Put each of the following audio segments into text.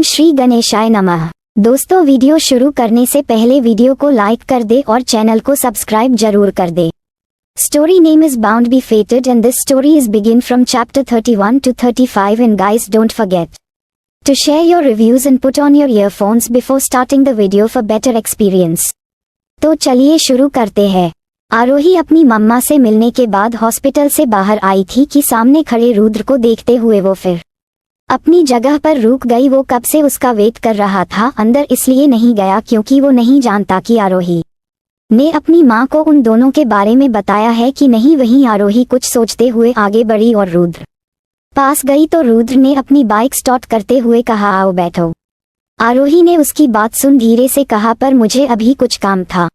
श्री गणेशाय नमः। दोस्तों, वीडियो शुरू करने से पहले वीडियो को लाइक कर दे और चैनल को सब्सक्राइब जरूर कर दे। Story name is Bound Be Fated and this story is begin from chapter 31 to 35 and guys don't forget to share your reviews and put on your earphones before starting the video for better experience। तो चलिए शुरू करते हैं। आरोही अपनी मम्मा से मिलने के बाद हॉस्पिटल से बाहर आई थी कि सामने खड़े रुद्र को देखते हुए वो फिर अपनी जगह पर रुक गई। वो कब से उसका वेट कर रहा था, अंदर इसलिए नहीं गया क्योंकि वो नहीं जानता कि आरोही ने अपनी माँ को उन दोनों के बारे में बताया है कि नहीं। वहीं आरोही कुछ सोचते हुए आगे बढ़ी और रुद्र पास गई तो रुद्र ने अपनी बाइक स्टार्ट करते हुए कहा, आओ बैठो। आरोही ने उसकी बात सुन धीरे से कहा, पर मुझे अभी कुछ काम था।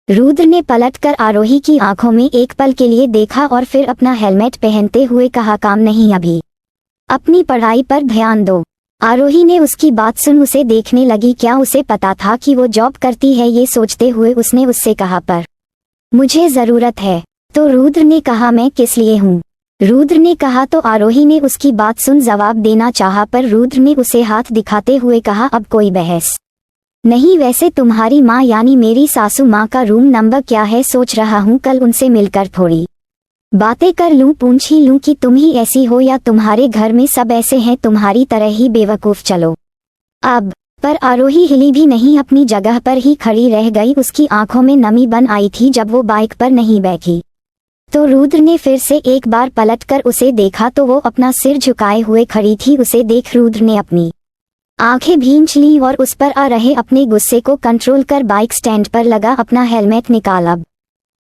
रुद्र ने पलटकर आरोही की आंखों में एक पल के लिए देखा और फिर अपना हेलमेट पहनते हुए कहा, काम नहीं, अभी अपनी पढ़ाई पर ध्यान दो। आरोही ने उसकी बात सुन उसे देखने लगी। क्या उसे पता था कि वो जॉब करती है? ये सोचते हुए उसने उससे कहा, पर मुझे जरूरत है। तो रुद्र ने कहा, मैं किस लिए हूँ? रुद्र ने कहा तो आरोही ने उसकी बात सुन जवाब देना चाहा, पर रुद्र ने उसे हाथ दिखाते हुए कहा, अब कोई बहस नहीं। वैसे तुम्हारी माँ यानी मेरी सासू माँ का रूम नंबर क्या है? सोच रहा हूँ कल उनसे मिलकर थोड़ी बातें कर लूं, पूछ ही लूं कि तुम ही ऐसी हो या तुम्हारे घर में सब ऐसे हैं तुम्हारी तरह ही बेवकूफ। चलो अब। पर आरोही हिली भी नहीं, अपनी जगह पर ही खड़ी रह गई। उसकी आंखों में नमी बन आई थी जब वो बाइक पर नहीं बैठी। तो रुद्र ने फिर से एक बार पलटकर उसे देखा तो वो अपना सिर झुकाए हुए खड़ी थी। उसे देख रुद्र ने अपनी आंखें भींच ली और उस पर आ रहे अपने गुस्से को कंट्रोल कर बाइक स्टैंड पर लगा अपना हेलमेट निकाल। अब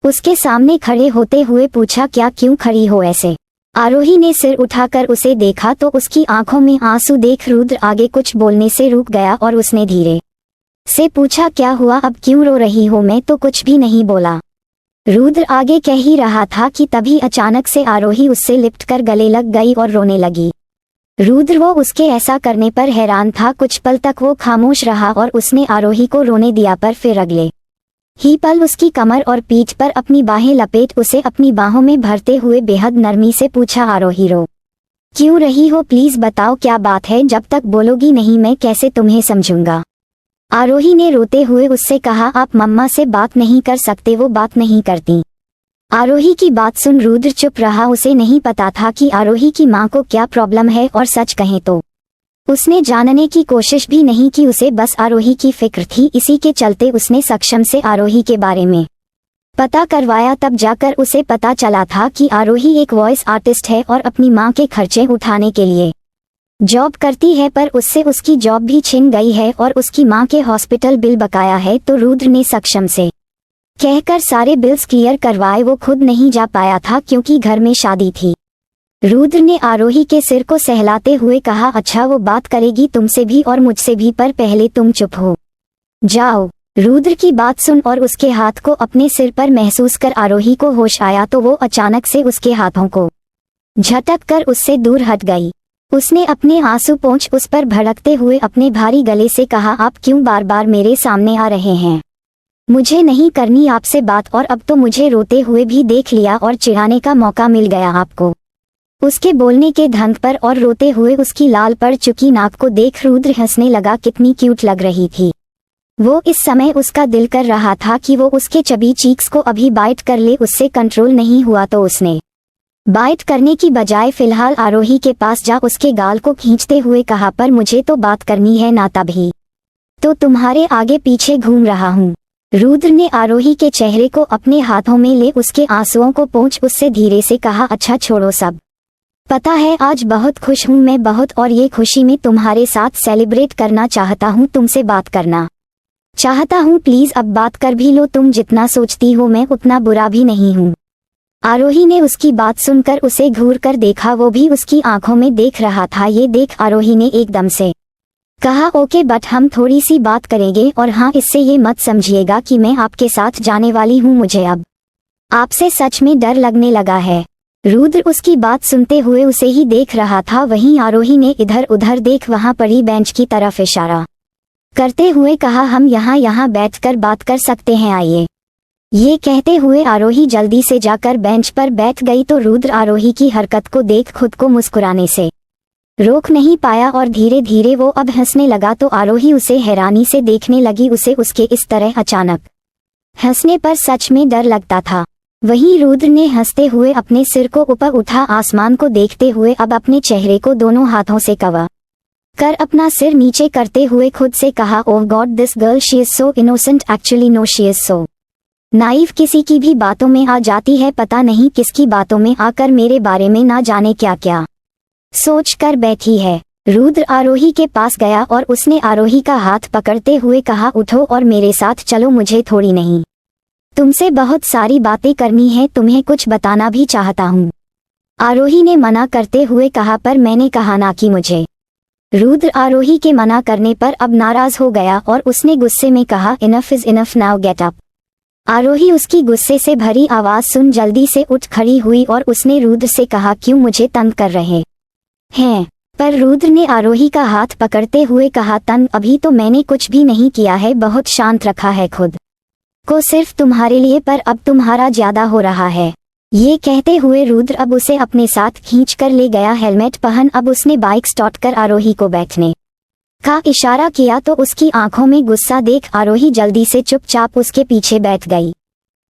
उसके सामने खड़े होते हुए पूछा, क्या क्यों खड़ी हो ऐसे? आरोही ने सिर उठाकर उसे देखा तो उसकी आंखों में आंसू देख रुद्र आगे कुछ बोलने से रुक गया और उसने धीरे से पूछा, क्या हुआ, अब क्यों रो रही हो? मैं तो कुछ भी नहीं बोला। रुद्र आगे कह ही रहा था कि तभी अचानक से आरोही उससे लिपट कर गले लग गई और रोने लगी। रुद्र वो उसके ऐसा करने पर हैरान था। कुछ पल तक वो खामोश रहा और उसने आरोही को रोने दिया, पर फिर अगले ही पल उसकी कमर और पीठ पर अपनी बाहें लपेट उसे अपनी बाहों में भरते हुए बेहद नरमी से पूछा, आरोही रो क्यों रही हो? प्लीज बताओ क्या बात है? जब तक बोलोगी नहीं मैं कैसे तुम्हें समझूंगा? आरोही ने रोते हुए उससे कहा, आप मम्मा से बात नहीं कर सकते? वो बात नहीं करती। आरोही की बात सुन रुद्र चुप रहा। उसे नहीं पता था कि आरोही की माँ को क्या प्रॉब्लम है और सच कहें तो उसने जानने की कोशिश भी नहीं की। उसे बस आरोही की फिक्र थी। इसी के चलते उसने सक्षम से आरोही के बारे में पता करवाया। तब जाकर उसे पता चला था कि आरोही एक वॉइस आर्टिस्ट है और अपनी मां के खर्चे उठाने के लिए जॉब करती है, पर उससे उसकी जॉब भी छिन गई है और उसकी मां के हॉस्पिटल बिल बकाया है। तो रुद्र ने सक्षम से कहकर सारे बिल्स क्लियर करवाए। वो खुद नहीं जा पाया था क्योंकि घर में शादी थी। रुद्र ने आरोही के सिर को सहलाते हुए कहा, अच्छा वो बात करेगी तुमसे भी और मुझसे भी, पर पहले तुम चुप हो जाओ। रुद्र की बात सुन और उसके हाथ को अपने सिर पर महसूस कर आरोही को होश आया तो वो अचानक से उसके हाथों को झटक कर उससे दूर हट गई। उसने अपने आंसू पोंछ उस पर भड़कते हुए अपने भारी गले से कहा, आप क्यों बार बार मेरे सामने आ रहे हैं? मुझे नहीं करनी आपसे बात, और अब तो मुझे रोते हुए भी देख लिया और चिढ़ाने का मौका मिल गया आपको। उसके बोलने के ढंग पर और रोते हुए उसकी लाल पड़ चुकी नाक को देख रुद्र हंसने लगा। कितनी क्यूट लग रही थी वो। इस समय उसका दिल कर रहा था कि वो उसके चबी चीक्स को अभी बाइट कर ले। उससे कंट्रोल नहीं हुआ तो उसने बाइट करने की बजाय फिलहाल आरोही के पास जा उसके गाल को खींचते हुए कहा, पर मुझे तो बात करनी है ना, तभी तो तुम्हारे आगे पीछे घूम रहा हूँ। रुद्र ने आरोही के चेहरे को अपने हाथों में ले उसके आंसुओं को पोंछ उससे धीरे से कहा, अच्छा छोड़ो सब। पता है आज बहुत खुश हूँ मैं, बहुत, और ये खुशी में तुम्हारे साथ सेलिब्रेट करना चाहता हूँ। तुमसे बात करना चाहता हूँ, प्लीज अब बात कर भी लो। तुम जितना सोचती हो मैं उतना बुरा भी नहीं हूँ। आरोही ने उसकी बात सुनकर उसे घूर कर देखा। वो भी उसकी आंखों में देख रहा था। ये देख आरोही ने एकदम से कहा, ओके बट हम थोड़ी सी बात करेंगे, और हाँ इससे ये मत समझिएगा कि मैं आपके साथ जाने वाली हूँ। मुझे अब आपसे सच में डर लगने लगा है। रुद्र उसकी बात सुनते हुए उसे ही देख रहा था। वहीं आरोही ने इधर उधर देख वहां पड़ी बेंच की तरफ इशारा करते हुए कहा, हम यहाँ बैठकर बात कर सकते हैं, आइए। ये कहते हुए आरोही जल्दी से जाकर बेंच पर बैठ गई तो रुद्र आरोही की हरकत को देख खुद को मुस्कुराने से रोक नहीं पाया और धीरे धीरे वो अब हंसने लगा तो आरोही उसे हैरानी से देखने लगी। उसे उसके इस तरह अचानक हंसने पर सच में डर लगता था। वहीं रुद्र ने हंसते हुए अपने सिर को ऊपर उठा आसमान को देखते हुए अब अपने चेहरे को दोनों हाथों से कवर कर अपना सिर नीचे करते हुए खुद से कहा, oh god this girl she is so innocent, actually no she is so naive, किसी की भी बातों में आ जाती है, पता नहीं किसकी बातों में आकर मेरे बारे में ना जाने क्या क्या सोच कर बैठी है। रुद्र आरोही के पास गया और उसने आरोही का हाथ पकड़ते हुए कहा, उठो और मेरे साथ चलो, मुझे थोड़ी नहीं तुमसे बहुत सारी बातें करनी है, तुम्हें कुछ बताना भी चाहता हूँ। आरोही ने मना करते हुए कहा, पर मैंने कहा ना कि मुझे। रुद्र आरोही के मना करने पर अब नाराज हो गया और उसने गुस्से में कहा, enough is enough, now get up. Aarohi उसकी गुस्से से भरी आवाज सुन जल्दी से उठ खड़ी हुई और उसने रुद्र से कहा, क्यों मुझे तंग कर रहे हैं? पर रुद्र ने आरोही का हाथ पकड़ते हुए कहा, तंग अभी तो मैंने कुछ भी नहीं किया है, बहुत शांत रखा है खुद को सिर्फ तुम्हारे लिए, पर अब तुम्हारा ज्यादा हो रहा है। ये कहते हुए रुद्र अब उसे अपने साथ खींच कर ले गया। हेलमेट पहन। अब उसने बाइक स्टार्ट कर आरोही को बैठने का इशारा किया तो उसकी आंखों में गुस्सा देख आरोही जल्दी से चुपचाप उसके पीछे बैठ गई।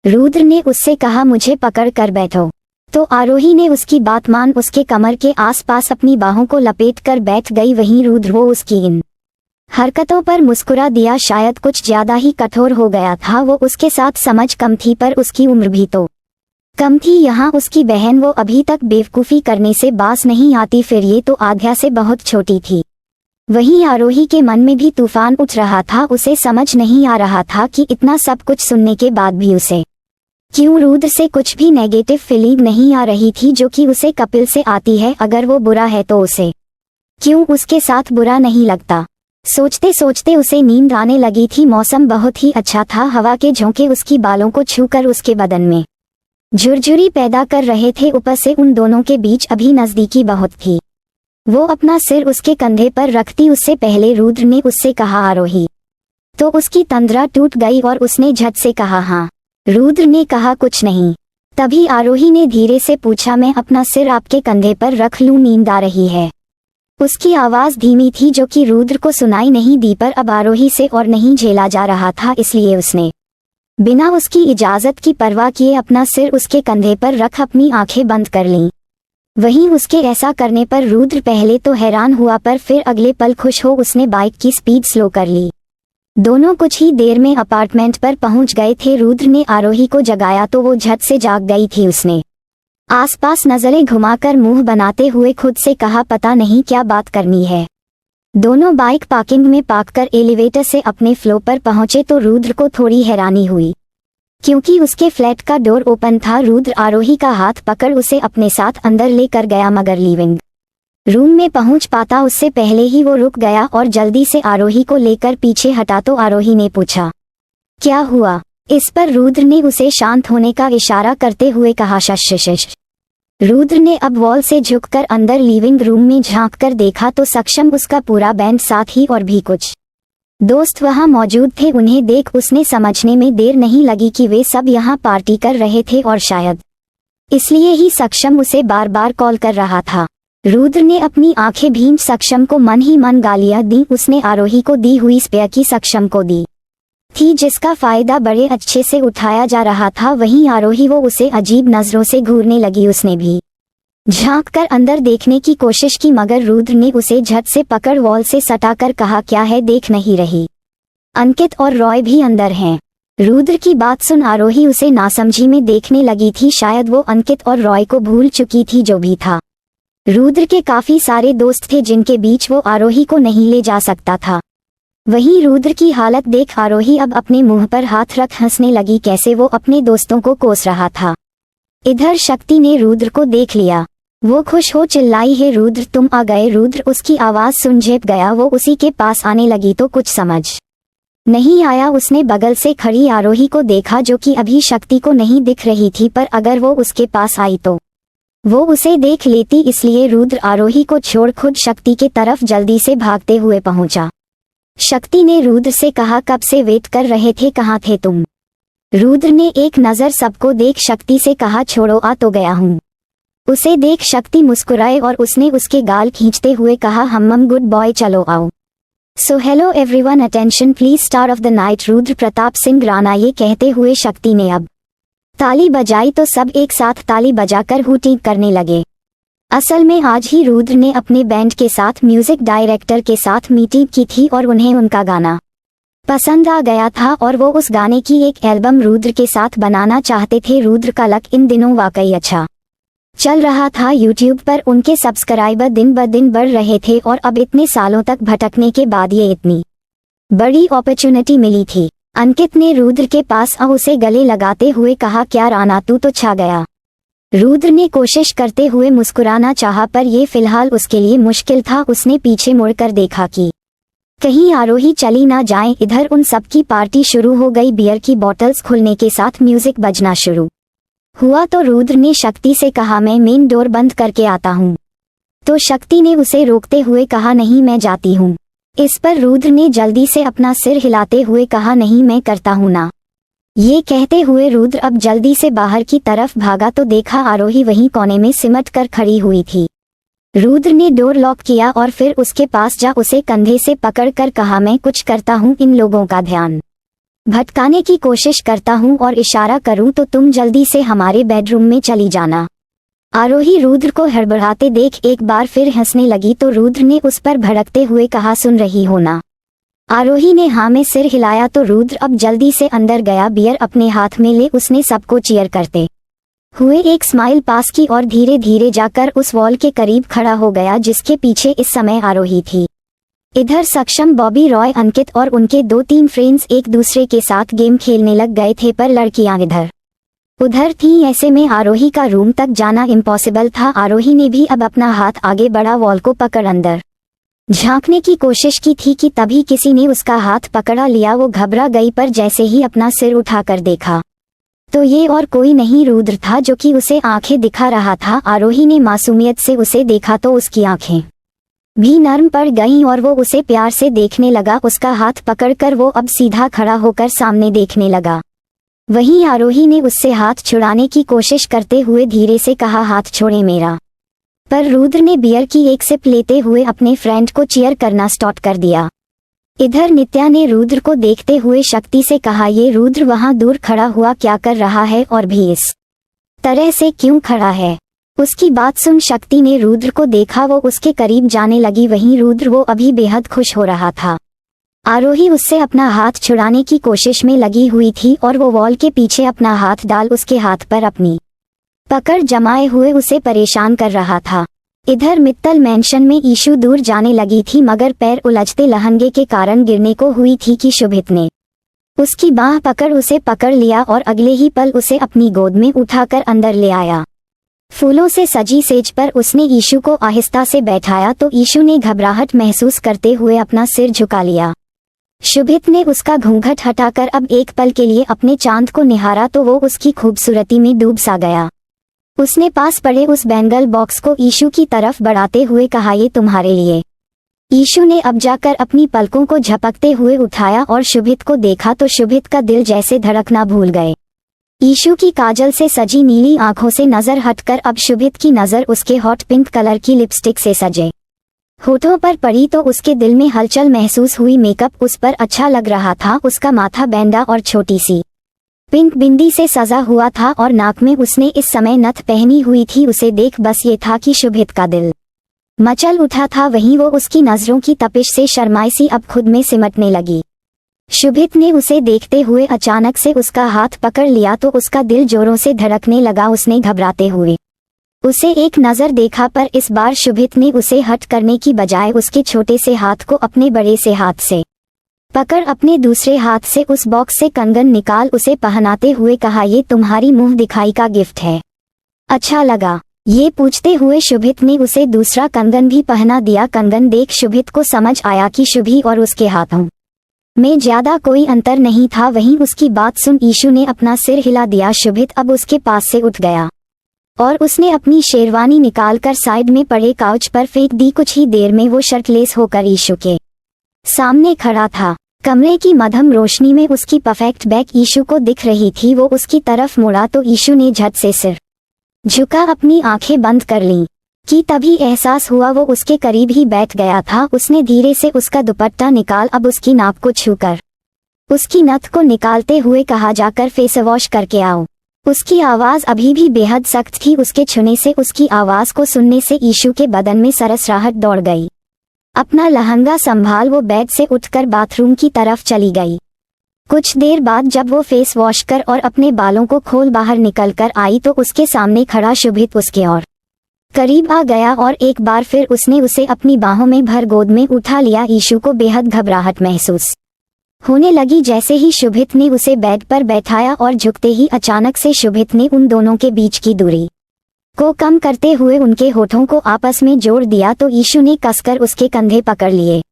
रुद्र ने उससे कहा, मुझे पकड़ कर बैठो, तो आरोही ने उसकी बात मान उसके कमर के आसपास अपनी बाहों को लपेट कर बैठ गई। वहीं रुद्र वो उसकी इन हरकतों पर मुस्कुरा दिया। शायद कुछ ज्यादा ही कठोर हो गया था वो, उसके साथ समझ कम थी पर उसकी उम्र भी तो कम थी। यहाँ उसकी बहन, वो अभी तक बेवकूफ़ी करने से बास नहीं आती, फिर ये तो आध्या से बहुत छोटी थी। वहीं आरोही के मन में भी तूफान उठ रहा था। उसे समझ नहीं आ रहा था कि इतना सब कुछ सुनने के बाद भी उसे क्यों रुद्र से कुछ भी नेगेटिव फीलिंग नहीं आ रही थी जो कि उसे कपिल से आती है। अगर वो बुरा है तो उसे क्यों उसके साथ बुरा नहीं लगता। सोचते सोचते उसे नींद आने लगी थी। मौसम बहुत ही अच्छा था। हवा के झोंके उसकी बालों को छूकर उसके बदन में झुरझुरी पैदा कर रहे थे। ऊपर से उन दोनों के बीच अभी नजदीकी बहुत थी। वो अपना सिर उसके कंधे पर रखती उससे पहले रुद्र ने उससे कहा, आरोही, तो उसकी तंद्रा टूट गई और उसने झट से कहा, हाँ। रुद्र ने कहा, कुछ नहीं। तभी आरोही ने धीरे से पूछा, मैं अपना सिर आपके कंधे पर रख लूं, नींद आ रही है। उसकी आवाज धीमी थी जो कि रुद्र को सुनाई नहीं दी, पर अब आरोही से और नहीं झेला जा रहा था, इसलिए उसने बिना उसकी इजाजत की परवाह किए अपना सिर उसके कंधे पर रख अपनी आंखें बंद कर लीं। वहीं उसके ऐसा करने पर रुद्र पहले तो हैरान हुआ, पर फिर अगले पल खुश हो उसने बाइक की स्पीड स्लो कर ली। दोनों कुछ ही देर में अपार्टमेंट पर पहुंच गए थे। रुद्र ने आरोही को जगाया तो वो झट से जाग गई थी। उसने आसपास नजरें घुमाकर मुंह बनाते हुए खुद से कहा, पता नहीं क्या बात करनी है। दोनों बाइक पार्किंग में पार्क कर एलिवेटर से अपने फ्लोर पर पहुंचे तो रुद्र को थोड़ी हैरानी हुई क्योंकि उसके फ्लैट का डोर ओपन था। रुद्र आरोही का हाथ पकड़ उसे अपने साथ अंदर लेकर गया, मगर लिविंग रूम में पहुंच पाता उससे पहले ही वो रुक गया और जल्दी से आरोही को लेकर पीछे हटा तो आरोही ने पूछा, क्या हुआ? इस पर रुद्र ने उसे शांत होने का इशारा करते हुए कहा, शश। रुद्र ने अब वॉल से झुककर अंदर लिविंग रूम में झांक कर देखा तो सक्षम, उसका पूरा बैंड, साथ ही और भी कुछ दोस्त वहां मौजूद थे। उन्हें देख उसने समझने में देर नहीं लगी कि वे सब यहां पार्टी कर रहे थे और शायद इसलिए ही सक्षम उसे बार बार कॉल कर रहा था। रुद्र ने अपनी आंखें भींच सक्षम को मन ही मन गालियां दी। उसने आरोही को दी हुई स्पेयर की सक्षम को दी थी, जिसका फायदा बड़े अच्छे से उठाया जा रहा था। वहीं आरोही वो उसे अजीब नजरों से घूरने लगी। उसने भी झांक कर अंदर देखने की कोशिश की, मगर रुद्र ने उसे झट से पकड़ वॉल से सटाकर कहा, क्या है, देख नहीं रही? अंकित और रॉय भी अंदर हैं। रुद्र की बात सुन आरोही उसे नासमझी में देखने लगी थी। शायद वो अंकित और रॉय को भूल चुकी थी। जो भी था, रुद्र के काफी सारे दोस्त थे जिनके बीच वो आरोही को नहीं ले जा सकता था। वहीं रुद्र की हालत देख आरोही अब अपने मुंह पर हाथ रख हंसने लगी, कैसे वो अपने दोस्तों को कोस रहा था। इधर शक्ति ने रुद्र को देख लिया। वो खुश हो चिल्लाई, है रुद्र, तुम आ गए। रुद्र उसकी आवाज सुन झेप गया। वो उसी के पास आने लगी तो कुछ समझ नहीं आया। उसने बगल से खड़ी आरोही को देखा जो कि अभी शक्ति को नहीं दिख रही थी, पर अगर वो उसके पास आई तो वो उसे देख लेती, इसलिए रुद्र आरोही को छोड़ खुद शक्ति के तरफ जल्दी से भागते हुए पहुंचा। शक्ति ने रुद्र से कहा, कब से वेट कर रहे थे, कहाँ थे तुम? रुद्र ने एक नजर सबको देख शक्ति से कहा, छोड़ो, आ तो गया हूँ। उसे देख शक्ति मुस्कुराए और उसने उसके गाल खींचते हुए कहा, हम्म गुड बॉय, चलो आओ। So hello everyone, attention please, star of the night Rudra Pratap Singh Rana. ये कहते हुए शक्ति ने अब ताली बजाई तो सब एक साथ ताली बजाकर हूटिंग करने लगे। असल में आज ही रुद्र ने अपने बैंड के साथ म्यूजिक डायरेक्टर के साथ मीटिंग की थी और उन्हें उनका गाना पसंद आ गया था और वो उस गाने की एक एल्बम रुद्र के साथ बनाना चाहते थे। रुद्र का लक इन दिनों वाकई अच्छा चल रहा था। यूट्यूब पर उनके सब्सक्राइबर दिन ब दिन बढ़ रहे थे और अब इतने सालों तक भटकने के बाद ये इतनी बड़ी अपॉर्चुनिटी मिली थी। अंकित ने रुद्र के पास उसे गले लगाते हुए कहा, क्या राणा तू तो छा गया। रुद्र ने कोशिश करते हुए मुस्कुराना चाहा पर यह फिलहाल उसके लिए मुश्किल था। उसने पीछे मुड़कर देखा कि कहीं आरोही चली ना जाए। इधर उन सबकी पार्टी शुरू हो गई। बियर की बॉटल्स खुलने के साथ म्यूजिक बजना शुरू हुआ तो रुद्र ने शक्ति से कहा, मैं मेन डोर बंद करके आता हूँ। तो शक्ति ने उसे रोकते हुए कहा, नहीं मैं जाती हूँ। इस पर रुद्र ने जल्दी से अपना सिर हिलाते हुए कहा, नहीं मैं करता हूँ ना। ये कहते हुए रुद्र अब जल्दी से बाहर की तरफ भागा तो देखा आरोही वहीं कोने में सिमट कर खड़ी हुई थी। रुद्र ने डोर लॉक किया और फिर उसके पास जा उसे कंधे से पकड़कर कहा, मैं कुछ करता हूँ, इन लोगों का ध्यान भटकाने की कोशिश करता हूँ और इशारा करूँ तो तुम जल्दी से हमारे बेडरूम में चली जाना। आरोही रुद्र को हड़बड़ाते देख एक बार फिर हंसने लगी तो रुद्र ने उस पर भड़कते हुए कहा, सुन रही हो ना। आरोही ने हाँ में सिर हिलाया तो रुद्र अब जल्दी से अंदर गया। बियर अपने हाथ में ले उसने सबको चीयर करते हुए एक स्माइल पास की और धीरे धीरे जाकर उस वॉल के करीब खड़ा हो गया जिसके पीछे इस समय आरोही थी। इधर सक्षम, बॉबी, रॉय, अंकित और उनके 2-3 फ्रेंड्स एक दूसरे के साथ गेम खेलने लग गए थे पर लड़कियां इधर उधर थीं। ऐसे में आरोही का रूम तक जाना इम्पॉसिबल था। आरोही ने भी अब अपना हाथ आगे बढ़ा, वॉल को पकड़ अंदर झांकने की कोशिश की थी कि तभी किसी ने उसका हाथ पकड़ा लिया। वो घबरा गई पर जैसे ही अपना सिर उठाकर देखा तो ये और कोई नहीं रुद्र था जो कि उसे आंखें दिखा रहा था। आरोही ने मासूमियत से उसे देखा तो उसकी आंखें भी नर्म पड़ गईं और वो उसे प्यार से देखने लगा। उसका हाथ पकड़कर वो अब सीधा खड़ा होकर सामने देखने लगा। वहीं आरोही ने उससे हाथ छुड़ाने की कोशिश करते हुए धीरे से कहा, हाथ छोड़े मेरा। पर रुद्र ने बियर की एक सिप लेते हुए अपने फ्रेंड को चीयर करना स्टार्ट कर दिया। इधर नित्या ने रुद्र को देखते हुए शक्ति से कहा, ये रुद्र वहां दूर खड़ा हुआ क्या कर रहा है और भी इस तरह से क्यों खड़ा है। उसकी बात सुन शक्ति ने रुद्र को देखा, वो उसके करीब जाने लगी। वहीं रुद्र वो अभी बेहद खुश हो रहा था। आरोही उससे अपना हाथ छुड़ाने की कोशिश में लगी हुई थी और वो वॉल के पीछे अपना हाथ डाल उसके हाथ पर अपनी पकड़ जमाए हुए उसे परेशान कर रहा था। इधर मित्तल मैंशन में ईशु दूर जाने लगी थी मगर पैर उलझते लहंगे के कारण गिरने को हुई थी कि शुभित ने उसकी बाह पकड़ उसे पकड़ लिया और अगले ही पल उसे अपनी गोद में उठाकर अंदर ले आया। फूलों से सजी सेज पर उसने ईशु को आहिस्ता से बैठाया तो ईशु ने घबराहट महसूस करते हुए अपना सिर झुका लिया। शुभित ने उसका घूंघट हटाकर अब एक पल के लिए अपने चांद को निहारा तो वो उसकी खूबसूरती में डूब सा गया। उसने पास पड़े उस बैंगल बॉक्स को ईशु की तरफ बढ़ाते हुए कहा, ये तुम्हारे लिए। ईशु ने अब जाकर अपनी पलकों को झपकते हुए उठाया और शुभित को देखा तो शुभित का दिल जैसे धड़कना भूल गए। ईशु की काजल से सजी नीली आंखों से नजर हटकर अब शुभित की नजर उसके हॉट पिंक कलर की लिपस्टिक से सजे होठों पर पड़ी तो उसके दिल में हलचल महसूस हुई। मेकअप उस पर अच्छा लग रहा था। उसका माथा बैंडा और छोटी सी पिंक बिंदी से सजा हुआ था और नाक में उसने इस समय नथ पहनी हुई थी। उसे देख बस ये था कि शुभित का दिल मचल उठा था। वहीं वो उसकी नजरों की तपिश से शर्माई सी अब खुद में सिमटने लगी। शुभित ने उसे देखते हुए अचानक से उसका हाथ पकड़ लिया तो उसका दिल जोरों से धड़कने लगा। उसने घबराते हुए उसे एक नजर देखा पर इस बार शुभित ने उसे हट करने की बजाय उसके छोटे से हाथ को अपने बड़े से हाथ से पकड़ अपने दूसरे हाथ से उस बॉक्स से कंगन निकाल उसे पहनाते हुए कहा, ये तुम्हारी मुंह दिखाई का गिफ्ट है, अच्छा लगा। ये पूछते हुए शुभित ने उसे दूसरा कंगन भी पहना दिया। कंगन देख शुभित को समझ आया कि शुभी और उसके हाथों में ज्यादा कोई अंतर नहीं था। वहीं उसकी बात सुन ईशु ने अपना सिर हिला दिया। शुभित अब उसके पास से उठ गया और उसने अपनी शेरवानी निकालकर साइड में पड़े काउच पर फेंक दी। कुछ ही देर में वो शर्टलेस होकर ईशु के सामने खड़ा था। कमरे की मध्यम रोशनी में उसकी परफेक्ट बैक ईशु को दिख रही थी। वो उसकी तरफ मुड़ा तो ईशु ने झट से सिर झुका, अपनी आंखें बंद कर लीं कि तभी एहसास हुआ वो उसके करीब ही बैठ गया था। उसने धीरे से उसका दुपट्टा निकाल अब उसकी नाक को छूकर उसकी नथ को निकालते हुए कहा, जाकर फेस वॉश करके आओ। उसकी आवाज़ अभी भी बेहद सख्त थी। उसके छूने से, उसकी आवाज़ को सुनने से ईशु के बदन में सरसराहट दौड़ गई। अपना लहंगा संभाल वो बेड से उठकर बाथरूम की तरफ चली गई। कुछ देर बाद जब वो फेस वॉश कर और अपने बालों को खोल बाहर निकल कर आई तो उसके सामने खड़ा शुभित उसके और करीब आ गया और एक बार फिर उसने उसे अपनी बाहों में भर गोद में उठा लिया। ईशु को बेहद घबराहट महसूस होने लगी। जैसे ही शुभित ने उसे बेड पर बैठाया और झुकते ही अचानक से शुभित ने उन दोनों के बीच की दूरी को कम करते हुए उनके होठों को आपस में जोड़ दिया तो ईशु ने कसकर उसके कंधे पकड़ लिए।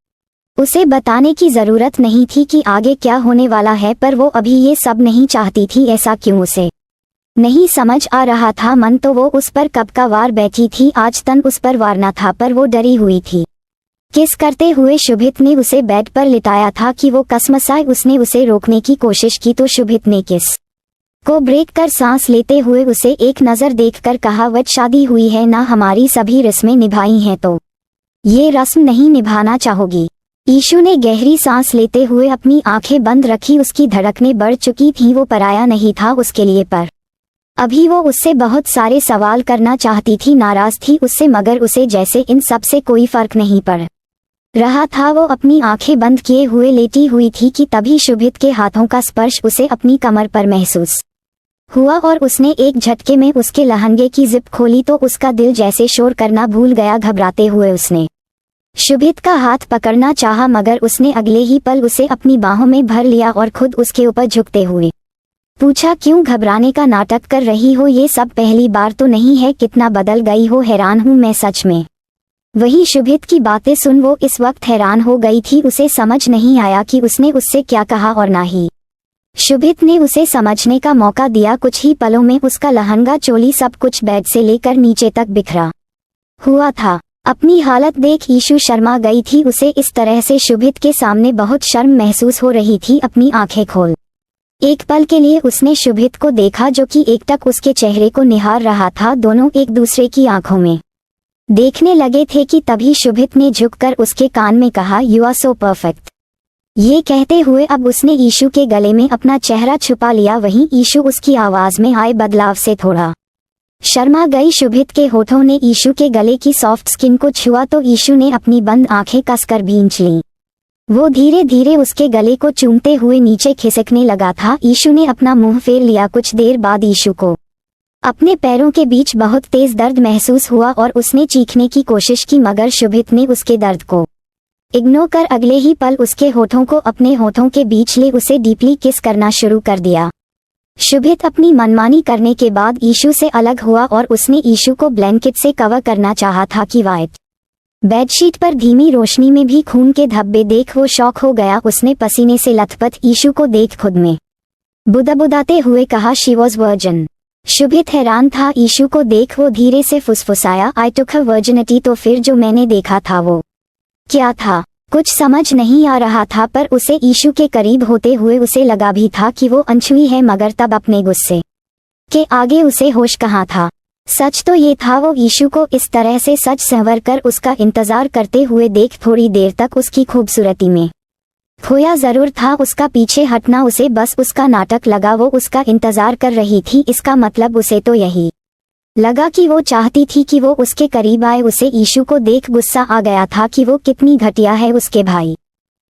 उसे बताने की जरूरत नहीं थी कि आगे क्या होने वाला है, पर वो अभी ये सब नहीं चाहती थी। ऐसा क्यों उसे नहीं समझ आ रहा था। मन तो वो उस पर कब का वार बैठी थी, आज तन उस पर वार न था, पर वो डरी हुई थी। किस करते हुए शुभित ने उसे बेड पर लिटाया था कि वो कसमसाए। उसने उसे रोकने की कोशिश की तो शुभित ने किस को ब्रेक कर सांस लेते हुए उसे एक नज़र देखकर कहा, वह शादी हुई है ना, हमारी सभी रस्में निभाई हैं, तो ये रस्म नहीं निभाना चाहोगी? ईशु ने गहरी सांस लेते हुए अपनी आंखें बंद रखी। उसकी धड़कनें बढ़ चुकी थीं। वो पराया नहीं था उसके लिए, पर अभी वो उससे बहुत सारे सवाल करना चाहती थी। नाराज थी उससे, मगर उसे जैसे इन सब से कोई फर्क नहीं पड़ रहा था। वो अपनी आंखें बंद किए हुए लेटी हुई थी कि तभी शुभित के हाथों का स्पर्श उसे अपनी कमर पर महसूस हुआ और उसने एक झटके में उसके लहंगे की जिप खोली तो उसका दिल जैसे शोर करना भूल गया। घबराते हुए उसने शुभित का हाथ पकड़ना चाहा, मगर उसने अगले ही पल उसे अपनी बाहों में भर लिया और खुद उसके ऊपर झुकते हुए पूछा, क्यों घबराने का नाटक कर रही हो? ये सब पहली बार तो नहीं है, कितना बदल गई हो। हैरान हूँ मैं सच में। वही शुभित की बातें सुन वो इस वक्त हैरान हो गई थी। उसे समझ नहीं आया कि उसने उससे क्या कहा और ना ही शुभित ने उसे समझने का मौका दिया। कुछ ही पलों में उसका लहंगा, चोली, सब कुछ बेड से लेकर नीचे तक बिखरा हुआ था। अपनी हालत देख ईशु शर्मा गई थी। उसे इस तरह से शुभित के सामने बहुत शर्म महसूस हो रही थी। अपनी आंखें खोल एक पल के लिए उसने शुभित को देखा जो कि एकटक उसके चेहरे को निहार रहा था। दोनों एक दूसरे की आंखों में देखने लगे थे कि तभी शुभित ने झुककर उसके कान में कहा, यू आर सो परफेक्ट। ये कहते हुए अब उसने ईशु के गले में अपना चेहरा छुपा लिया। वहीं ईशु उसकी आवाज में आए बदलाव से थोड़ा शर्मा गई। शुभित के होठों ने ईशु के गले की सॉफ्ट स्किन को छुआ तो ईशु ने अपनी बंद आंखें कसकर भींच लीं। वो धीरे धीरे उसके गले को चूमते हुए नीचे खिसकने लगा था। ईशु ने अपना मुंह फेर लिया। कुछ देर बाद ईशु को अपने पैरों के बीच बहुत तेज दर्द महसूस हुआ और उसने चीखने की कोशिश की, मगर शुभित ने उसके दर्द को इग्नोर कर अगले ही पल उसके होठों को अपने होठों के बीच ले उसे डीपली किस करना शुरू कर दिया। शुभित अपनी मनमानी करने के बाद ईशु से अलग हुआ और उसने ईशु को ब्लैंकेट से कवर करना चाहा था कि वाइट बेडशीट पर धीमी रोशनी में भी खून के धब्बे देख वो शॉक हो गया। उसने पसीने से लथपथ ईशु को देख खुद में बुदबुदाते हुए कहा, शी वॉज वर्जिन। शुभित हैरान था ईशु को देख। वो धीरे से फुसफुसाया, आई टुक हर वर्जिनिटी। तो फिर जो मैंने देखा था वो क्या था? कुछ समझ नहीं आ रहा था, पर उसे ईशु के करीब होते हुए उसे लगा भी था कि वो अनछुई है, मगर तब अपने गुस्से के आगे उसे होश कहाँ था। सच तो ये था, वो ईशु को इस तरह से सच संवर कर उसका इंतजार करते हुए देख थोड़ी देर तक उसकी खूबसूरती में खोया जरूर था। उसका पीछे हटना उसे बस उसका नाटक लगा। वो उसका इंतजार कर रही थी। इसका मतलब उसे तो यही लगा कि वो चाहती थी कि वो उसके करीब आए। उसे ईशु को देख गुस्सा आ गया था कि वो कितनी घटिया है। उसके भाई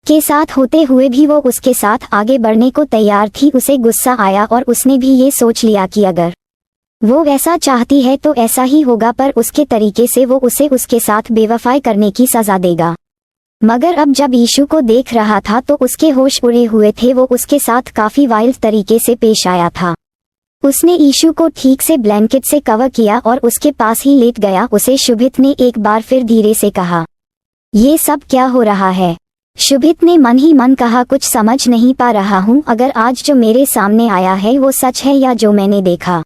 के साथ होते हुए भी वो उसके साथ आगे बढ़ने को तैयार थी। उसे गुस्सा आया और उसने भी ये सोच लिया कि अगर वो ऐसा चाहती है तो ऐसा ही होगा, पर उसके तरीके से वो उसे उसके साथ बेवफाई करने की सजा देगा। मगर अब जब ईशु को देख रहा था तो उसके होश उड़े हुए थे। वो उसके साथ काफी वाइल्ड तरीके से पेश आया था। उसने ईशु को ठीक से ब्लैंकेट से कवर किया और उसके पास ही लेट गया। उसे शुभित ने एक बार फिर धीरे से कहा, ये सब क्या हो रहा है? शुभित ने मन ही मन कहा, कुछ समझ नहीं पा रहा हूँ। अगर आज जो मेरे सामने आया है वो सच है या जो मैंने देखा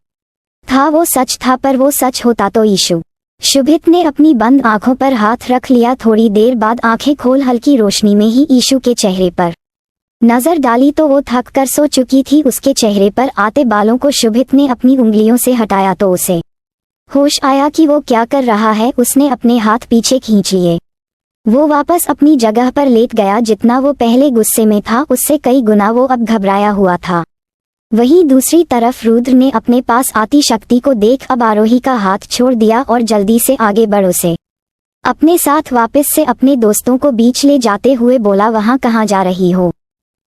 था वो सच था, पर वो सच होता तो ईशु। शुभित ने अपनी बंद आंखों पर हाथ रख लिया। थोड़ी देर बाद आंखें खोल हल्की रोशनी में ही ईशु के चेहरे पर नजर डाली तो वो थक कर सो चुकी थी। उसके चेहरे पर आते बालों को शुभित ने अपनी उंगलियों से हटाया तो उसे होश आया कि वो क्या कर रहा है, उसने अपने हाथ पीछे खींच लिए। वो वापस अपनी जगह पर लेट गया। जितना वो पहले गुस्से में था उससे कई गुना वो अब घबराया हुआ था। वहीं दूसरी तरफ रुद्र ने अपने पास आती शक्ति को देख अब आरोही का हाथ छोड़ दिया और जल्दी से आगे बढ़ उसे अपने साथ वापस से अपने दोस्तों को बीच ले जाते हुए बोला, वहां कहाँ जा रही हो?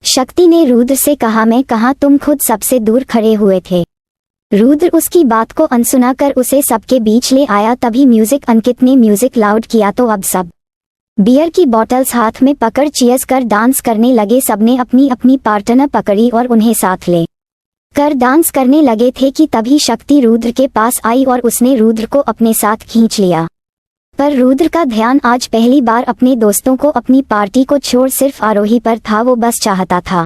शक्ति ने रुद्र से कहा, मैं कहाँ, तुम खुद सबसे दूर खड़े हुए थे। रुद्र उसकी बात को अनसुना कर उसे सबके बीच ले आया। तभी अंकित ने म्यूजिक लाउड किया तो अब सब बियर की बॉटल्स हाथ में पकड़ चीयर्स कर डांस करने लगे। सबने अपनी अपनी पार्टनर पकड़ी और उन्हें साथ ले कर डांस करने लगे थे कि तभी शक्ति रुद्र के पास आई और उसने रुद्र को अपने साथ खींच लिया। पर रुद्र का ध्यान आज पहली बार अपने दोस्तों को, अपनी पार्टी को छोड़ सिर्फ आरोही पर था। वो बस चाहता था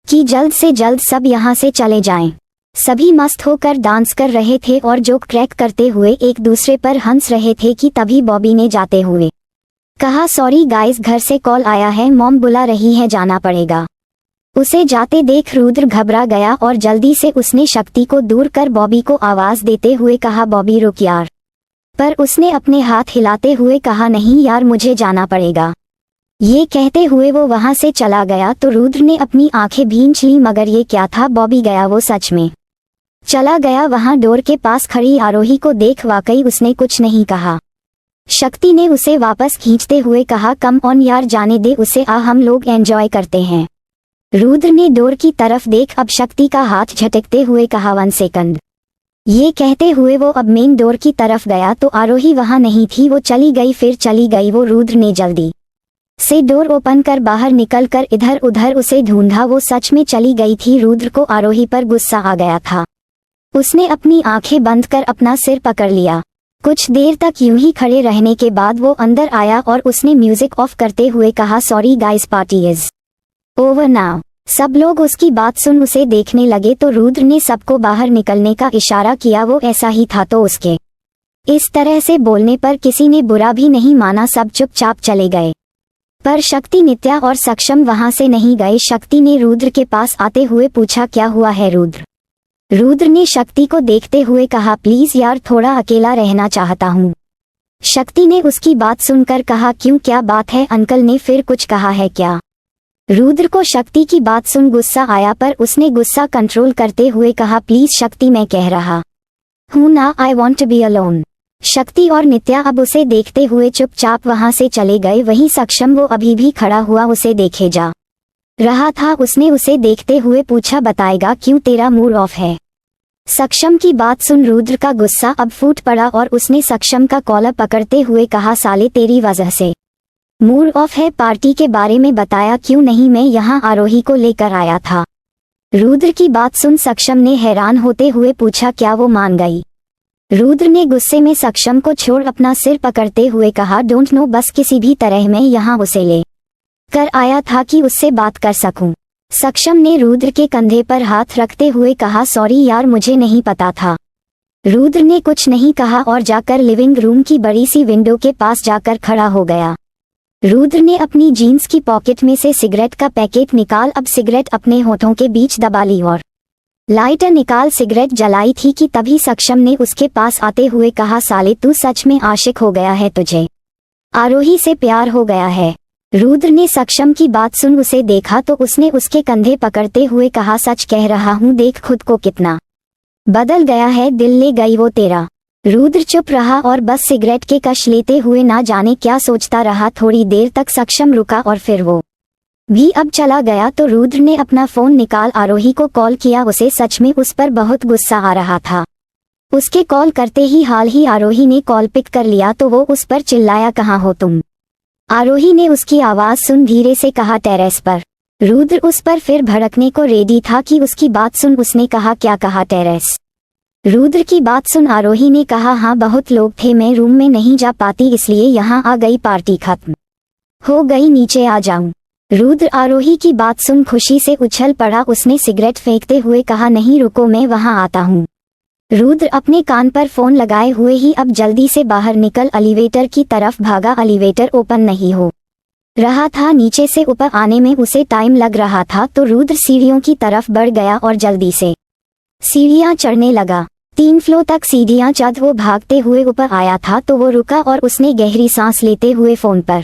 कि जल्द से जल्द सब यहाँ से चले जाएं। सभी मस्त होकर डांस कर रहे थे और जोक क्रैक करते हुए एक दूसरे पर हंस रहे थे कि तभी बॉबी ने जाते हुए कहा, सॉरी गाइस, घर से कॉल आया है, मॉम बुला रही है, जाना पड़ेगा। उसे जाते देख रुद्र घबरा गया और जल्दी से उसने शक्ति को दूर कर बॉबी को आवाज देते हुए कहा, बॉबी रुक यार। पर उसने अपने हाथ हिलाते हुए कहा, नहीं यार, मुझे जाना पड़ेगा। ये कहते हुए वो वहां से चला गया तो रुद्र ने अपनी आंखें भींच ली, मगर ये क्या था, बॉबी गया, वो सच में चला गया। वहां डोर के पास खड़ी आरोही को देख वाकई उसने कुछ नहीं कहा। शक्ति ने उसे वापस खींचते हुए कहा, कम ऑन यार, जाने दे उसे, हम लोग एंजॉय करते हैं। रुद्र ने डोर की तरफ देख अब शक्ति का हाथ झटकते हुए कहा, 1 सेकंड। ये कहते हुए वो अब मेन डोर की तरफ गया तो आरोही वहां नहीं थी। वो चली गई, फिर चली गई। वो रुद्र ने जल्दी से डोर ओपन कर बाहर निकल कर इधर उधर उसे ढूंढा। वो सच में चली गई थी। रुद्र को आरोही पर गुस्सा आ गया था। उसने अपनी आंखें बंद कर अपना सिर पकड़ लिया। कुछ देर तक यूं ही खड़े रहने के बाद वो अंदर आया और उसने म्यूजिक ऑफ करते हुए कहा, sorry guys, party is over now. सब लोग उसकी बात सुन उसे देखने लगे तो रुद्र ने सबको बाहर निकलने का इशारा किया। वो ऐसा ही था तो उसके इस तरह से बोलने पर किसी ने बुरा भी नहीं माना। सब चुपचाप चले गए। पर शक्ति, नित्या और सक्षम वहां से नहीं गए। शक्ति ने रुद्र के पास आते हुए पूछा, क्या हुआ है रुद्र? रुद्र ने शक्ति को देखते हुए कहा, प्लीज यार, थोड़ा अकेला रहना चाहता हूँ। शक्ति ने उसकी बात सुनकर कहा, क्यों, क्या बात है? अंकल ने फिर कुछ कहा है क्या? रुद्र को शक्ति की बात सुन गुस्सा आया पर उसने गुस्सा कंट्रोल करते हुए कहा, प्लीज शक्ति, मैं कह रहा हूँ ना, I want to be alone. Shakti और नित्या अब उसे देखते हुए चुपचाप वहां से चले गए। वहीं सक्षम, वो अभी भी खड़ा हुआ उसे देखे जा रहा था। उसने उसे देखते हुए पूछा, बताएगा क्यों, तेरा मूड ऑफ है? सक्षम की बात सुन रुद्र का गुस्सा अब फूट पड़ा और उसने सक्षम का कॉलर पकड़ते हुए कहा, साले, तेरी वजह से मूड ऑफ है। पार्टी के बारे में बताया क्यों नहीं? मैं यहाँ आरोही को लेकर आया था। रुद्र की बात सुन सक्षम ने हैरान होते हुए पूछा, क्या वो मान गई? रुद्र ने गुस्से में सक्षम को छोड़ अपना सिर पकड़ते हुए कहा, डोंट नो, बस किसी भी तरह मैं यहाँ उसे ले कर आया था कि उससे बात कर सकूं। सक्षम ने रुद्र के कंधे पर हाथ रखते हुए कहा, सॉरी यार, मुझे नहीं पता था। रुद्र ने कुछ नहीं कहा और जाकर लिविंग रूम की बड़ी सी विंडो के पास जाकर खड़ा हो गया। रुद्र ने अपनी जीन्स की पॉकेट में से सिगरेट का पैकेट निकाल अब सिगरेट अपने होठों के बीच दबा ली और लाइटर निकाल सिगरेट जलाई थी कि तभी सक्षम ने उसके पास आते हुए कहा, साले, तू सच में आशिक हो गया है? तुझे आरोही से प्यार हो गया है? रुद्र ने सक्षम की बात सुन उसे देखा तो उसने उसके कंधे पकड़ते हुए कहा, सच कह रहा हूँ, देख खुद को कितना बदल गया है, दिल ले गई वो तेरा। रुद्र चुप रहा और बस सिगरेट के कश लेते हुए ना जाने क्या सोचता रहा। थोड़ी देर तक सक्षम रुका और फिर वो भी अब चला गया तो रुद्र ने अपना फोन निकाल आरोही को कॉल किया। उसे सच में उस पर बहुत गुस्सा आ रहा था। उसके कॉल करते ही हाल ही आरोही ने कॉल पिक कर लिया तो वो उस पर चिल्लाया, कहाँ हो तुम? आरोही ने उसकी आवाज सुन धीरे से कहा, टेरेस पर। रुद्र उस पर फिर भड़कने को रेडी था कि उसकी बात सुन उसने कहा, क्या कहा, टेरेस? रुद्र की बात सुन आरोही ने कहा, हाँ, बहुत लोग थे, मैं रूम में नहीं जा पाती इसलिए यहाँ आ गई, पार्टी खत्म हो गई, नीचे आ जाऊं। रुद्र आरोही की बात सुन खुशी से उछल पड़ा। उसने सिगरेट फेंकते हुए कहा, नहीं रुको, मैं वहां आता हूँ। रुद्र अपने कान पर फोन लगाए हुए ही अब जल्दी से बाहर निकल एलिवेटर की तरफ भागा। एलिवेटर ओपन नहीं हो रहा था। नीचे से ऊपर आने में उसे टाइम लग रहा था तो रुद्र सीढ़ियों की तरफ बढ़ गया और जल्दी से सीढ़ियां चढ़ने लगा। 3 फ्लोर तक सीढ़ियां चढ़ वो भागते हुए ऊपर आया था तो वो रुका और उसने गहरी सांस लेते हुए फोन पर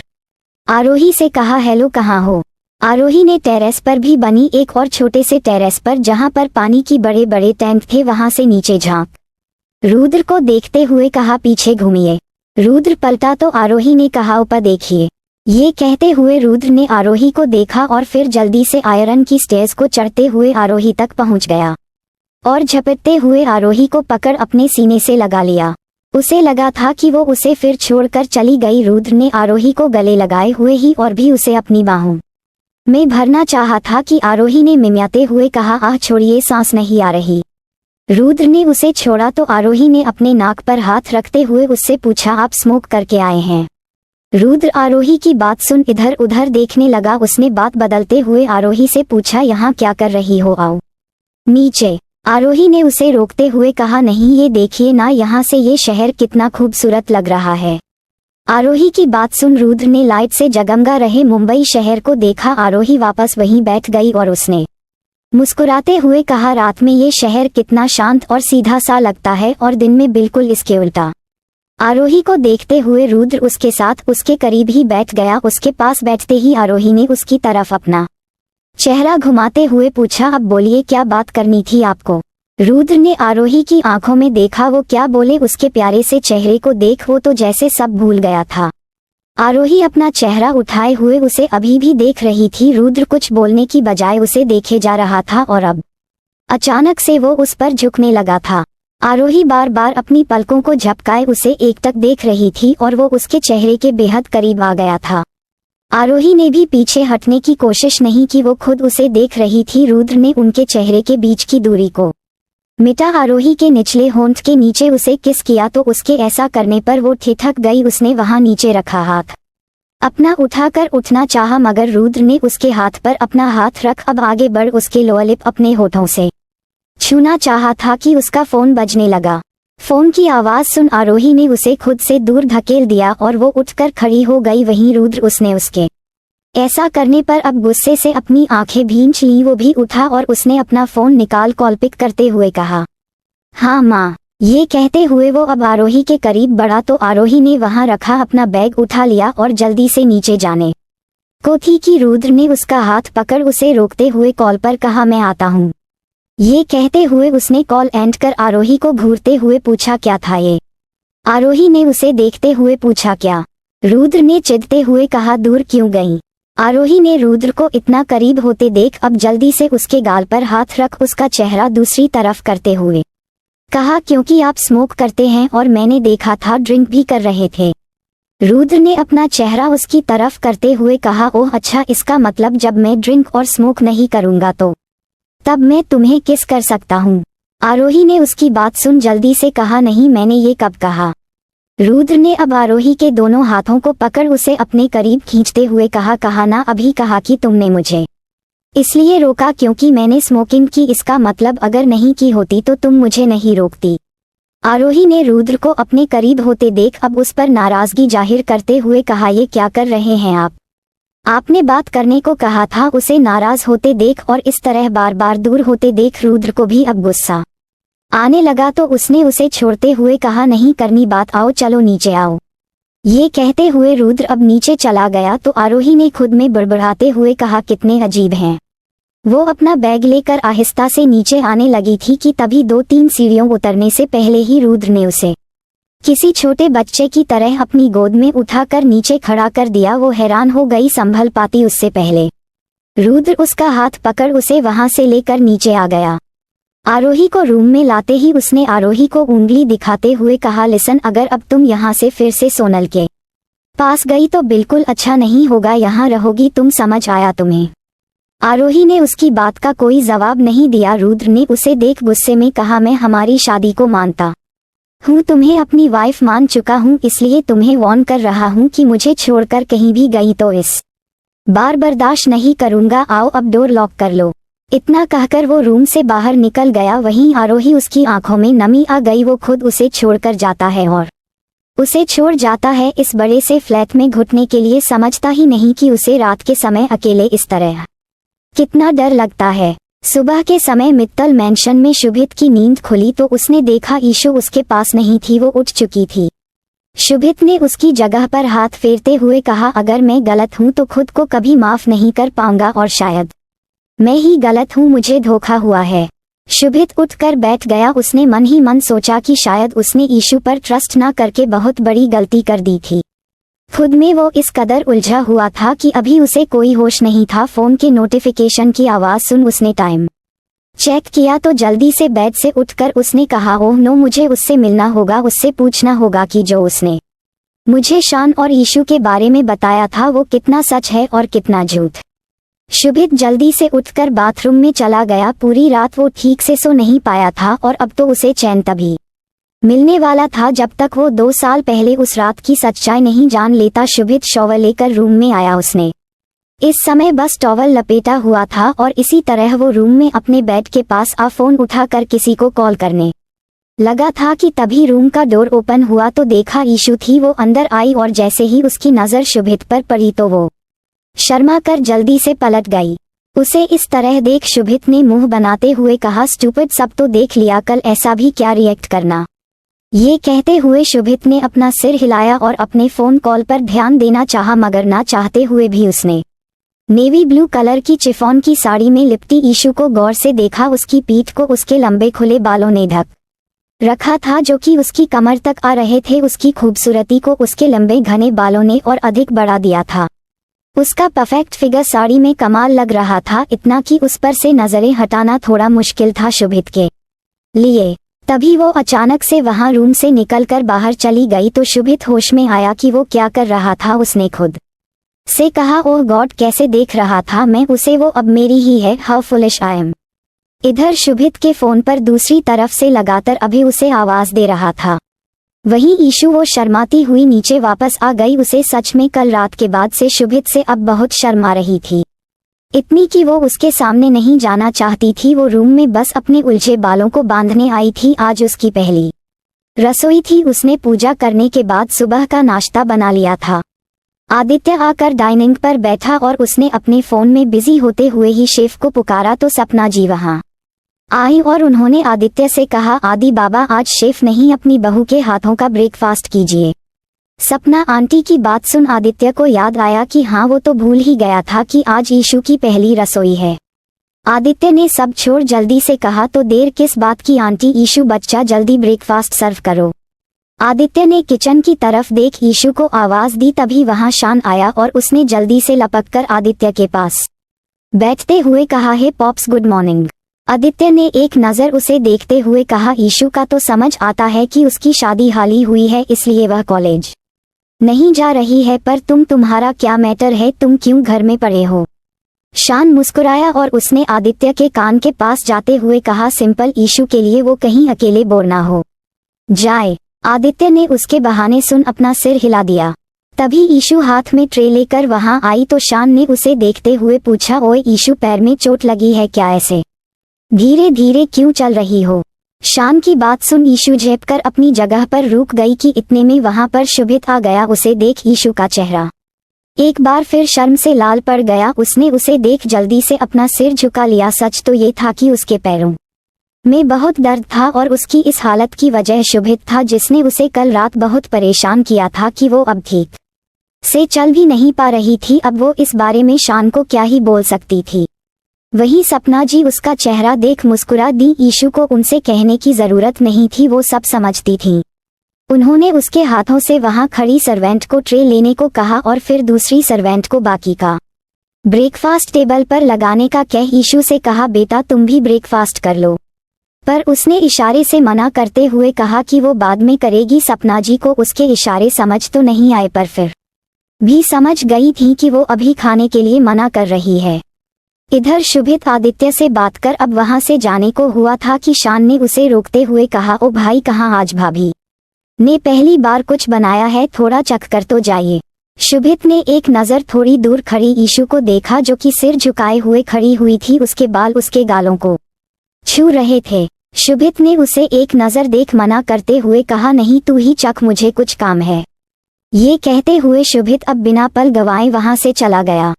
आरोही से कहा, हेलो कहाँ हो। आरोही ने टेरेस पर भी बनी एक और छोटे से टेरेस पर जहां पर पानी की बड़े बड़े टैंक थे वहां से नीचे झांक रुद्र को देखते हुए कहा, पीछे घूमिए। रुद्र पलटा तो आरोही ने कहा, ऊपर देखिए। ये कहते हुए रुद्र ने आरोही को देखा और फिर जल्दी से आयरन की स्टेयर्स को चढ़ते हुए आरोही तक पहुंच गया और झपटते हुए आरोही को पकड़ अपने सीने से लगा लिया। उसे लगा था कि वो उसे फिर छोड़कर चली गई। रुद्र ने आरोही को गले लगाए हुए ही और भी उसे अपनी बाहों में भरना चाहा था कि आरोही ने मिमियाते हुए कहा, आह छोड़िए, सांस नहीं आ रही। रुद्र ने उसे छोड़ा तो आरोही ने अपने नाक पर हाथ रखते हुए उससे पूछा, आप स्मोक करके आए हैं। रुद्र आरोही की बात सुन इधर उधर देखने लगा। उसने बात बदलते हुए आरोही से पूछा, यहाँ क्या कर रही हो, आओ नीचे। आरोही ने उसे रोकते हुए कहा, नहीं, ये देखिए ना, यहाँ से ये शहर कितना खूबसूरत लग रहा है। आरोही की बात सुन रुद्र ने लाइट से जगमगा रहे मुंबई शहर को देखा। आरोही वापस वहीं बैठ गई और उसने मुस्कुराते हुए कहा, रात में ये शहर कितना शांत और सीधा सा लगता है और दिन में बिल्कुल इसके उल्टा। आरोही को देखते हुए रुद्र उसके साथ उसके करीब ही बैठ गया। उसके पास बैठते ही आरोही ने उसकी तरफ अपना चेहरा घुमाते हुए पूछा, अब बोलिए, क्या बात करनी थी आपको। रुद्र ने आरोही की आंखों में देखा, वो क्या बोले। उसके प्यारे से चेहरे को देख वो तो जैसे सब भूल गया था। आरोही अपना चेहरा उठाए हुए उसे अभी भी देख रही थी। रुद्र कुछ बोलने की बजाय उसे देखे जा रहा था और अब अचानक से वो उस पर झुकने लगा था। आरोही बार बार अपनी पलकों को झपकाए उसे एकटक देख रही थी और वो उसके चेहरे के बेहद करीब आ गया था। आरोही ने भी पीछे हटने की कोशिश नहीं की, वो खुद उसे देख रही थी। रुद्र ने उनके चेहरे के बीच की दूरी को मिटा आरोही के निचले होंठ के नीचे उसे किस किया तो उसके ऐसा करने पर वो ठिठक गई। उसने वहां नीचे रखा हाथ अपना उठाकर उठना चाहा मगर रुद्र ने उसके हाथ पर अपना हाथ रख अब आगे बढ़ उसके लोअर लिप अपने होठों से छूना चाहा था कि उसका फोन बजने लगा। फोन की आवाज सुन आरोही ने उसे खुद से दूर धकेल दिया और वो उठकर खड़ी हो गई। वहीं रुद्र उसने उसके ऐसा करने पर अब गुस्से से अपनी आंखें भींच ली। वो भी उठा और उसने अपना फोन निकाल कॉल पिक करते हुए कहा, हाँ माँ। ये कहते हुए वो अब आरोही के करीब बढ़ा तो आरोही ने वहां रखा अपना बैग उठा लिया और जल्दी से नीचे जाने को थी कि रुद्र ने उसका हाथ पकड़ उसे रोकते हुए कॉल पर कहा, मैं आता हूँ। ये कहते हुए उसने कॉल एंड कर आरोही को घूरते हुए पूछा, क्या था ये। आरोही ने उसे देखते हुए पूछा, क्या। रुद्र ने चिढ़ते हुए कहा, दूर क्यों गई। आरोही ने रुद्र को इतना करीब होते देख अब जल्दी से उसके गाल पर हाथ रख उसका चेहरा दूसरी तरफ करते हुए कहा, क्योंकि आप स्मोक करते हैं और मैंने देखा था ड्रिंक भी कर रहे थे। रुद्र ने अपना चेहरा उसकी तरफ करते हुए कहा, ओह अच्छा, इसका मतलब जब मैं ड्रिंक और स्मोक नहीं करूंगा तो तब मैं तुम्हें किस कर सकता हूँ। आरोही ने उसकी बात सुन जल्दी से कहा, नहीं, मैंने ये कब कहा। रुद्र ने अब आरोही के दोनों हाथों को पकड़ उसे अपने करीब खींचते हुए कहा ना, अभी कहा कि तुमने मुझे इसलिए रोका क्योंकि मैंने स्मोकिंग की, इसका मतलब अगर नहीं की होती तो तुम मुझे नहीं रोकती। आरोही ने रुद्र को अपने करीब होते देख अब उस पर नाराजगी जाहिर करते हुए कहा, ये क्या कर रहे हैं आप। आपने बात करने को कहा था। उसे नाराज होते देख और इस तरह बार बार दूर होते देख रुद्र को भी अब गुस्सा आने लगा तो उसने उसे छोड़ते हुए कहा, नहीं करनी बात, आओ चलो नीचे आओ। ये कहते हुए रुद्र अब नीचे चला गया तो आरोही ने खुद में बड़बड़ाते हुए कहा, कितने अजीब हैं। वो अपना बैग लेकर आहिस्ता से नीचे आने लगी थी कि तभी 2-3 सीढ़ियों उतरने से पहले ही रुद्र ने उसे किसी छोटे बच्चे की तरह अपनी गोद में उठाकर नीचे खड़ा कर दिया। वो हैरान हो गई, संभल पाती उससे पहले रुद्र उसका हाथ पकड़ उसे वहां से लेकर नीचे आ गया। आरोही को रूम में लाते ही उसने आरोही को उंगली दिखाते हुए कहा, लिसन, अगर अब तुम यहाँ से फिर से सोनल के पास गई तो बिल्कुल अच्छा नहीं होगा। यहाँ रहोगी तुम, समझ आया तुम्हें। आरोही ने उसकी बात का कोई जवाब नहीं दिया। रुद्र ने उसे देख गुस्से में कहा, मैं हमारी शादी को मानता हूँ, तुम्हें अपनी वाइफ मान चुका हूँ, इसलिए तुम्हें वार्न कर रहा हूँ कि मुझे छोड़कर कहीं भी गई तो इस बार बर्दाश्त नहीं करूँगा। आओ अब डोर लॉक कर लो। इतना कहकर वो रूम से बाहर निकल गया। वहीं आरोही उसकी आंखों में नमी आ गई। वो खुद उसे छोड़कर जाता है और उसे छोड़ जाता है इस बड़े से फ्लैट में घुटने के लिए। समझता ही नहीं कि उसे रात के समय अकेले इस तरह कितना डर लगता है। सुबह के समय मित्तल मैंशन में शुभित की नींद खुली तो उसने देखा ईशु उसके पास नहीं थी, वो उठ चुकी थी। शुभित ने उसकी जगह पर हाथ फेरते हुए कहा, अगर मैं गलत हूँ तो खुद को कभी माफ नहीं कर पाऊंगा और शायद मैं ही गलत हूँ, मुझे धोखा हुआ है। शुभित उठकर बैठ गया। उसने मन ही मन सोचा कि शायद उसने ईशु पर ट्रस्ट न करके बहुत बड़ी गलती कर दी थी। खुद में वो इस कदर उलझा हुआ था कि अभी उसे कोई होश नहीं था। फोन के नोटिफिकेशन की आवाज सुन उसने टाइम चेक किया तो जल्दी से बेड से उठकर उसने कहा, ओह नो, मुझे उससे मिलना होगा, उससे पूछना होगा कि जो उसने मुझे शान और ईशु के बारे में बताया था वो कितना सच है और कितना झूठ। शुभित जल्दी से उठकर बाथरूम में चला गया। पूरी रात वो ठीक से सो नहीं पाया था और अब तो उसे चैन तभी मिलने वाला था जब तक वो 2 साल पहले उस रात की सच्चाई नहीं जान लेता। शुभित शॉवर लेकर रूम में आया। उसने इस समय बस टॉवल लपेटा हुआ था और इसी तरह वो रूम में अपने बेड के पास फोन उठाकर किसी को कॉल करने लगा था कि तभी रूम का डोर ओपन हुआ तो देखा ईशु थी। वो अंदर आई और जैसे ही उसकी नजर शुभित पर पड़ी तो वो शर्मा कर जल्दी से पलट गई। उसे इस तरह देख शुभित ने मुंह बनाते हुए कहा, स्टूपिड, सब तो देख लिया, कल ऐसा भी क्या रिएक्ट करना। ये कहते हुए शुभित ने अपना सिर हिलाया और अपने फोन कॉल पर ध्यान देना चाहा, मगर ना चाहते हुए भी उसने नेवी ब्लू कलर की चिफॉन की साड़ी में लिपटी ईशु को गौर से देखा। उसकी पीठ को उसके लंबे खुले बालों ने ढक रखा था जो कि उसकी कमर तक आ रहे थे। उसकी खूबसूरती को उसके लंबे घने बालों ने और अधिक बढ़ा दिया था। उसका परफेक्ट फिगर साड़ी में कमाल लग रहा था, इतना कि उस पर से नजरें हटाना थोड़ा मुश्किल था शुभित के लिए। तभी वो अचानक से वहां रूम से निकलकर बाहर चली गई तो शुभित होश में आया कि वो क्या कर रहा था। उसने खुद से कहा, ओह गॉड, कैसे देख रहा था मैं उसे, वो अब मेरी ही है, हाउ फुलिश आई एम। इधर शुभित के फोन पर दूसरी तरफ से लगातार अभी उसे आवाज दे रहा था। वहीं ईशु वो शर्माती हुई नीचे वापस आ गई। उसे सच में कल रात के बाद से शुभित से अब बहुत शर्म आ रही थी, इतनी कि वो उसके सामने नहीं जाना चाहती थी। वो रूम में बस अपने उलझे बालों को बांधने आई थी। आज उसकी पहली रसोई थी। उसने पूजा करने के बाद सुबह का नाश्ता बना लिया था। आदित्य आकर डाइनिंग पर बैठा और उसने अपने फोन में बिजी होते हुए ही शेफ को पुकारा तो सपना जी वहां आई और उन्होंने आदित्य से कहा, आदि बाबा, आज शेफ नहीं, अपनी बहू के हाथों का ब्रेकफास्ट कीजिए। सपना आंटी की बात सुन आदित्य को याद आया कि हाँ, वो तो भूल ही गया था कि आज ईशु की पहली रसोई है। आदित्य ने सब छोड़ जल्दी से कहा, तो देर किस बात की आंटी, ईशु बच्चा, जल्दी ब्रेकफास्ट सर्व करो। आदित्य ने किचन की तरफ देख ईशु को आवाज दी। तभी वहां शान आया और उसने जल्दी से लपककर आदित्य के पास बैठते हुए कहा, हे पॉप्स, गुड मॉर्निंग। आदित्य ने एक नजर उसे देखते हुए कहा, ईशु का तो समझ आता है कि उसकी शादी हाल ही हुई है, इसलिए वह कॉलेज नहीं जा रही है, पर तुम्हारा क्या मैटर है, तुम क्यों घर में पड़े हो। शान मुस्कुराया और उसने आदित्य के कान के पास जाते हुए कहा, सिंपल, ईशु के लिए वो कहीं अकेले बोर ना हो जाए। आदित्य ने उसके बहाने सुन अपना सिर हिला दिया। तभी ईशु हाथ में ट्रे लेकर वहां आई तो शान ने उसे देखते हुए पूछा, ओए ईशु, पैर में चोट लगी है क्या, ऐसे धीरे धीरे क्यों चल रही हो। शान की बात सुन ईशु झेपकर अपनी जगह पर रुक गई कि इतने में वहां पर शुभित आ गया। उसे देख ईशु का चेहरा एक बार फिर शर्म से लाल पड़ गया। उसने उसे देख जल्दी से अपना सिर झुका लिया। सच तो ये था कि उसके पैरों में बहुत दर्द था और उसकी इस हालत की वजह शुभित था, जिसने उसे कल रात बहुत परेशान किया था कि वो अब ठीक से चल भी नहीं पा रही थी। अब वो इस बारे में शान को क्या ही बोल सकती थी। वहीं सपना जी उसका चेहरा देख मुस्कुरा दी। ईशु को उनसे कहने की जरूरत नहीं थी, वो सब समझती थी। उन्होंने उसके हाथों से वहां खड़ी सर्वेंट को ट्रे लेने को कहा और फिर दूसरी सर्वेंट को बाकी का ब्रेकफास्ट टेबल पर लगाने का कह ईशु से कहा, बेटा तुम भी ब्रेकफास्ट कर लो। पर उसने इशारे से मना करते हुए कहा कि वो बाद में करेगी। सपना जी को उसके इशारे समझ तो नहीं आए, पर फिर भी समझ गई थी कि वो अभी खाने के लिए मना कर रही है। इधर शुभित आदित्य से बात कर अब वहां से जाने को हुआ था कि शान ने उसे रोकते हुए कहा, ओ भाई, कहाँ, आज भाभी ने पहली बार कुछ बनाया है, थोड़ा चख कर तो जाइए। शुभित ने एक नजर थोड़ी दूर खड़ी ईशु को देखा जो कि सिर झुकाए हुए खड़ी हुई थी। उसके बाल उसके गालों को छू रहे थे। शुभित ने उसे एक नजर देख मना करते हुए कहा, नहीं, तू ही चख, मुझे कुछ काम है। ये कहते हुए शुभित अब बिना पल गवाए वहां से चला गया।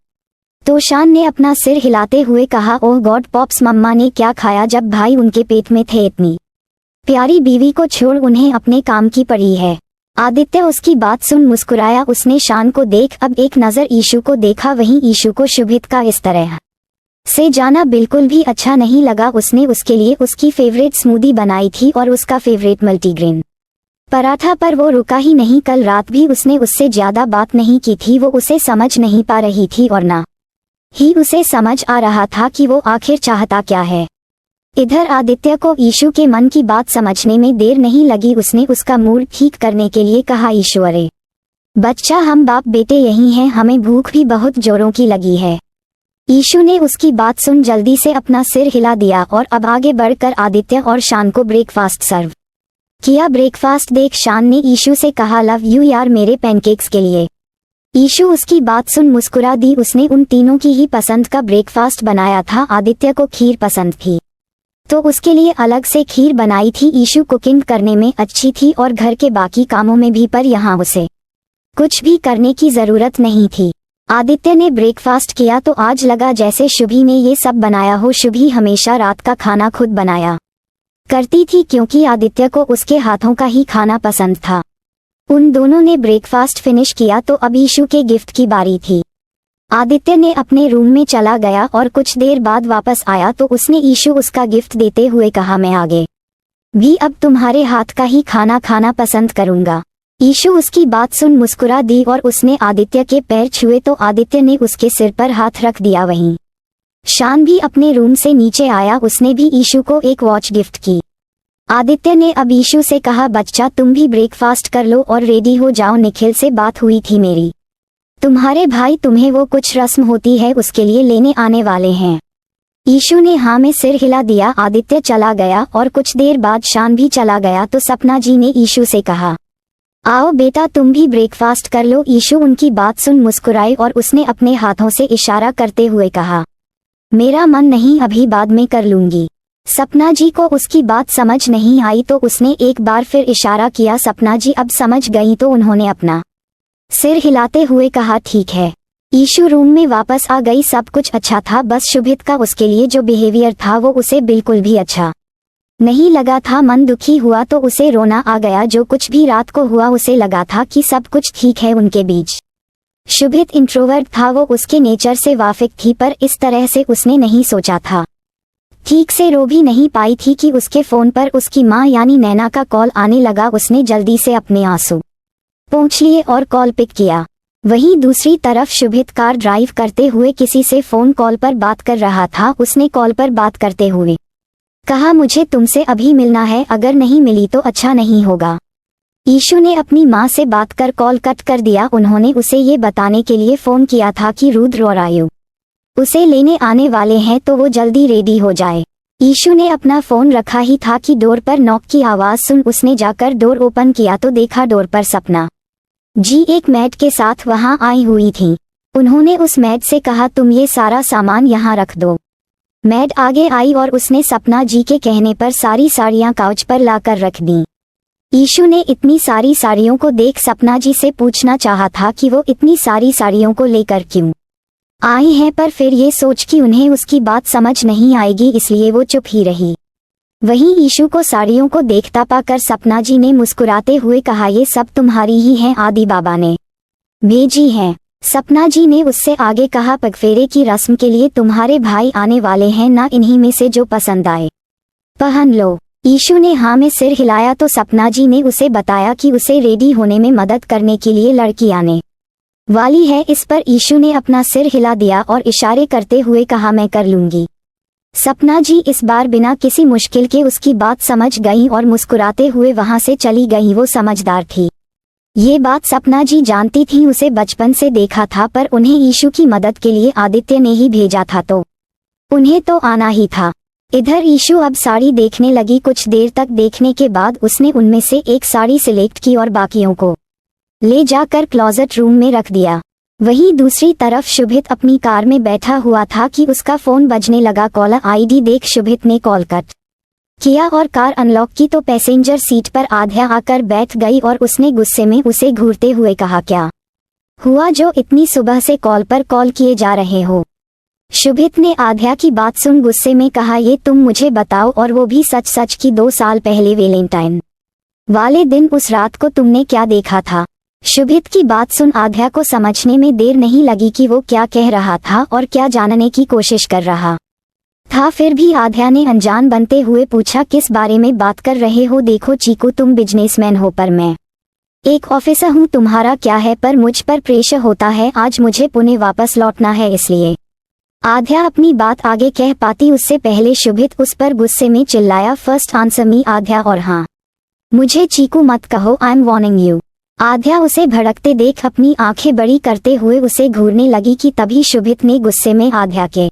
तो शान ने अपना सिर हिलाते हुए कहा, ओह गॉड पॉप्स, मम्मा ने क्या खाया जब भाई उनके पेट में थे? इतनी प्यारी बीवी को छोड़ उन्हें अपने काम की पड़ी है। आदित्य उसकी बात सुन मुस्कुराया। उसने शान को देख अब एक नज़र ईशु को देखा। वहीं ईशु को शुभित का इस तरह से जाना बिल्कुल भी अच्छा नहीं लगा। उसने उसके लिए उसकी फेवरेट स्मूदी बनाई थी और उसका फेवरेट मल्टीग्रेन पराठा, पर वो रुका ही नहीं। कल रात भी उसने उससे ज्यादा बात नहीं की थी। वो उसे समझ नहीं पा रही थी और ना ही उसे समझ आ रहा था कि वो आखिर चाहता क्या है। इधर आदित्य को ईशु के मन की बात समझने में देर नहीं लगी। उसने उसका मूड ठीक करने के लिए कहा, ईशु अरे बच्चा, हम बाप बेटे यही हैं, हमें भूख भी बहुत जोरों की लगी है। ईशु ने उसकी बात सुन जल्दी से अपना सिर हिला दिया और अब आगे बढ़कर आदित्य और शान को ब्रेकफास्ट सर्व किया। ब्रेकफास्ट देख शान ने ईशु से कहा, लव यू यार मेरे पैनकेक्स के लिए। ईशु उसकी बात सुन मुस्कुरा दी। उसने उन तीनों की ही पसंद का ब्रेकफास्ट बनाया था। आदित्य को खीर पसंद थी तो उसके लिए अलग से खीर बनाई थी। ईशु कुकिंग करने में अच्छी थी और घर के बाकी कामों में भी, पर यहाँ उसे कुछ भी करने की जरूरत नहीं थी। आदित्य ने ब्रेकफास्ट किया तो आज लगा जैसे शुभी ने ये सब बनाया हो। शुभी हमेशा रात का खाना खुद बनाया करती थी क्योंकि आदित्य को उसके हाथों का ही खाना पसंद था। उन दोनों ने ब्रेकफास्ट फिनिश किया तो अब ईशु के गिफ्ट की बारी थी। आदित्य ने अपने रूम में चला गया और कुछ देर बाद वापस आया तो उसने ईशु उसका गिफ्ट देते हुए कहा, मैं आगे भी अब तुम्हारे हाथ का ही खाना खाना पसंद करूंगा। ईशु उसकी बात सुन मुस्कुरा दी और उसने आदित्य के पैर छुए तो आदित्य ने उसके सिर पर हाथ रख दिया। वहीं शान भी अपने रूम से नीचे आया। उसने भी ईशु को एक वॉच गिफ्ट की। आदित्य ने अब ईशु से कहा, बच्चा तुम भी ब्रेकफास्ट कर लो और रेडी हो जाओ। निखिल से बात हुई थी मेरी, तुम्हारे भाई तुम्हें वो कुछ रस्म होती है उसके लिए लेने आने वाले हैं। ईशु ने हाँ में सिर हिला दिया। आदित्य चला गया और कुछ देर बाद शान भी चला गया तो सपना जी ने ईशु से कहा, आओ बेटा तुम भी ब्रेकफास्ट कर लो। ईशु उनकी बात सुन मुस्कुराई और उसने अपने हाथों से इशारा करते हुए कहा, मेरा मन नहीं, अभी बाद में कर लूंगी। सपना जी को उसकी बात समझ नहीं आई तो उसने एक बार फिर इशारा किया। सपना जी अब समझ गई तो उन्होंने अपना सिर हिलाते हुए कहा, ठीक है। ईशु रूम में वापस आ गई। सब कुछ अच्छा था, बस शुभित का उसके लिए जो बिहेवियर था वो उसे बिल्कुल भी अच्छा नहीं लगा था। मन दुखी हुआ तो उसे रोना आ गया। जो कुछ भी रात को हुआ उसे लगा था कि सब कुछ ठीक है उनके बीच। शुभित इंट्रोवर्ट था, वो उसके नेचर से वाकिफ थी, पर इस तरह से उसने नहीं सोचा था। ठीक से रो भी नहीं पाई थी कि उसके फोन पर उसकी माँ यानी नैना का कॉल आने लगा। उसने जल्दी से अपने आंसू पोंछ लिए और कॉल पिक किया। वहीं दूसरी तरफ शुभित कार ड्राइव करते हुए किसी से फोन कॉल पर बात कर रहा था। उसने कॉल पर बात करते हुए कहा, मुझे तुमसे अभी मिलना है, अगर नहीं मिली तो अच्छा नहीं होगा। ईशु ने अपनी माँ से बात कर कॉल कट कर दिया। उन्होंने उसे ये बताने के लिए फोन किया था कि रुद्र और आयु उसे लेने आने वाले हैं तो वो जल्दी रेडी हो जाए। ईशु ने अपना फोन रखा ही था कि डोर पर नॉक की आवाज सुन उसने जाकर डोर ओपन किया तो देखा डोर पर सपना जी एक मैड के साथ वहां आई हुई थी। उन्होंने उस मैड से कहा, तुम ये सारा सामान यहाँ रख दो। मैड आगे आई और उसने सपना जी के कहने पर सारी साड़ियाँ काउच पर लाकर रख दी। ईशु ने इतनी सारी साड़ियों को देख सपना जी से पूछना चाहा था कि वो इतनी सारी साड़ियों को लेकर क्यों आई हैं, पर फिर ये सोच कि उन्हें उसकी बात समझ नहीं आएगी इसलिए वो चुप ही रही। वहीं ईशु को साड़ियों को देखता पाकर सपना जी ने मुस्कुराते हुए कहा, ये सब तुम्हारी ही हैं, आदि बाबा ने भेजी हैं। सपना जी ने उससे आगे कहा, पगफेरे की रस्म के लिए तुम्हारे भाई आने वाले हैं ना, इन्हीं में से जो पसंद आए पहन लो। ईशु ने हाँ में सिर हिलाया तो सपना जी ने उसे बताया कि उसे रेडी होने में मदद करने के लिए लड़की आने वाली है। इस पर ईशु ने अपना सिर हिला दिया और इशारे करते हुए कहा, मैं कर लूंगी। सपना जी इस बार बिना किसी मुश्किल के उसकी बात समझ गई और मुस्कुराते हुए वहां से चली गई। वो समझदार थी, ये बात सपना जी जानती थी, उसे बचपन से देखा था, पर उन्हें ईशु की मदद के लिए आदित्य ने ही भेजा था तो उन्हें तो आना ही था। इधर ईशु अब साड़ी देखने लगी। कुछ देर तक देखने के बाद उसने उनमें से एक साड़ी सिलेक्ट की और बाकियों को ले जाकर क्लोजेट रूम में रख दिया। वहीं दूसरी तरफ शुभित अपनी कार में बैठा हुआ था कि उसका फोन बजने लगा। कॉलर आईडी देख शुभित ने कॉल कट किया और कार अनलॉक की तो पैसेंजर सीट पर आध्या आकर बैठ गई और उसने गुस्से में उसे घूरते हुए कहा, क्या हुआ जो इतनी सुबह से कॉल पर कॉल किए जा रहे हो? शुभित ने आध्या की बात सुन गुस्से में कहा, ये तुम मुझे बताओ, और वो भी सच सच कि 2 साल पहले वैलेंटाइन वाले दिन उस रात को तुमने क्या देखा था। शुभित की बात सुन आध्या को समझने में देर नहीं लगी कि वो क्या कह रहा था और क्या जानने की कोशिश कर रहा था। फिर भी आध्या ने अनजान बनते हुए पूछा, किस बारे में बात कर रहे हो। देखो चीकू, तुम बिजनेसमैन हो पर मैं एक ऑफिसर हूँ। तुम्हारा क्या है, पर मुझ पर प्रेशर होता है। आज मुझे पुणे वापस लौटना है, इसलिए आध्या अपनी बात आगे कह पाती उससे पहले शुभित उस पर गुस्से में चिल्लाया, फर्स्ट आंसर मी आध्या, और हाँ, मुझे चीकू मत कहो, आई एम वार्निंग यू। आध्या उसे भड़कते देख अपनी आंखें बड़ी करते हुए उसे घूरने लगी कि तभी शुभित ने गुस्से में आध्या के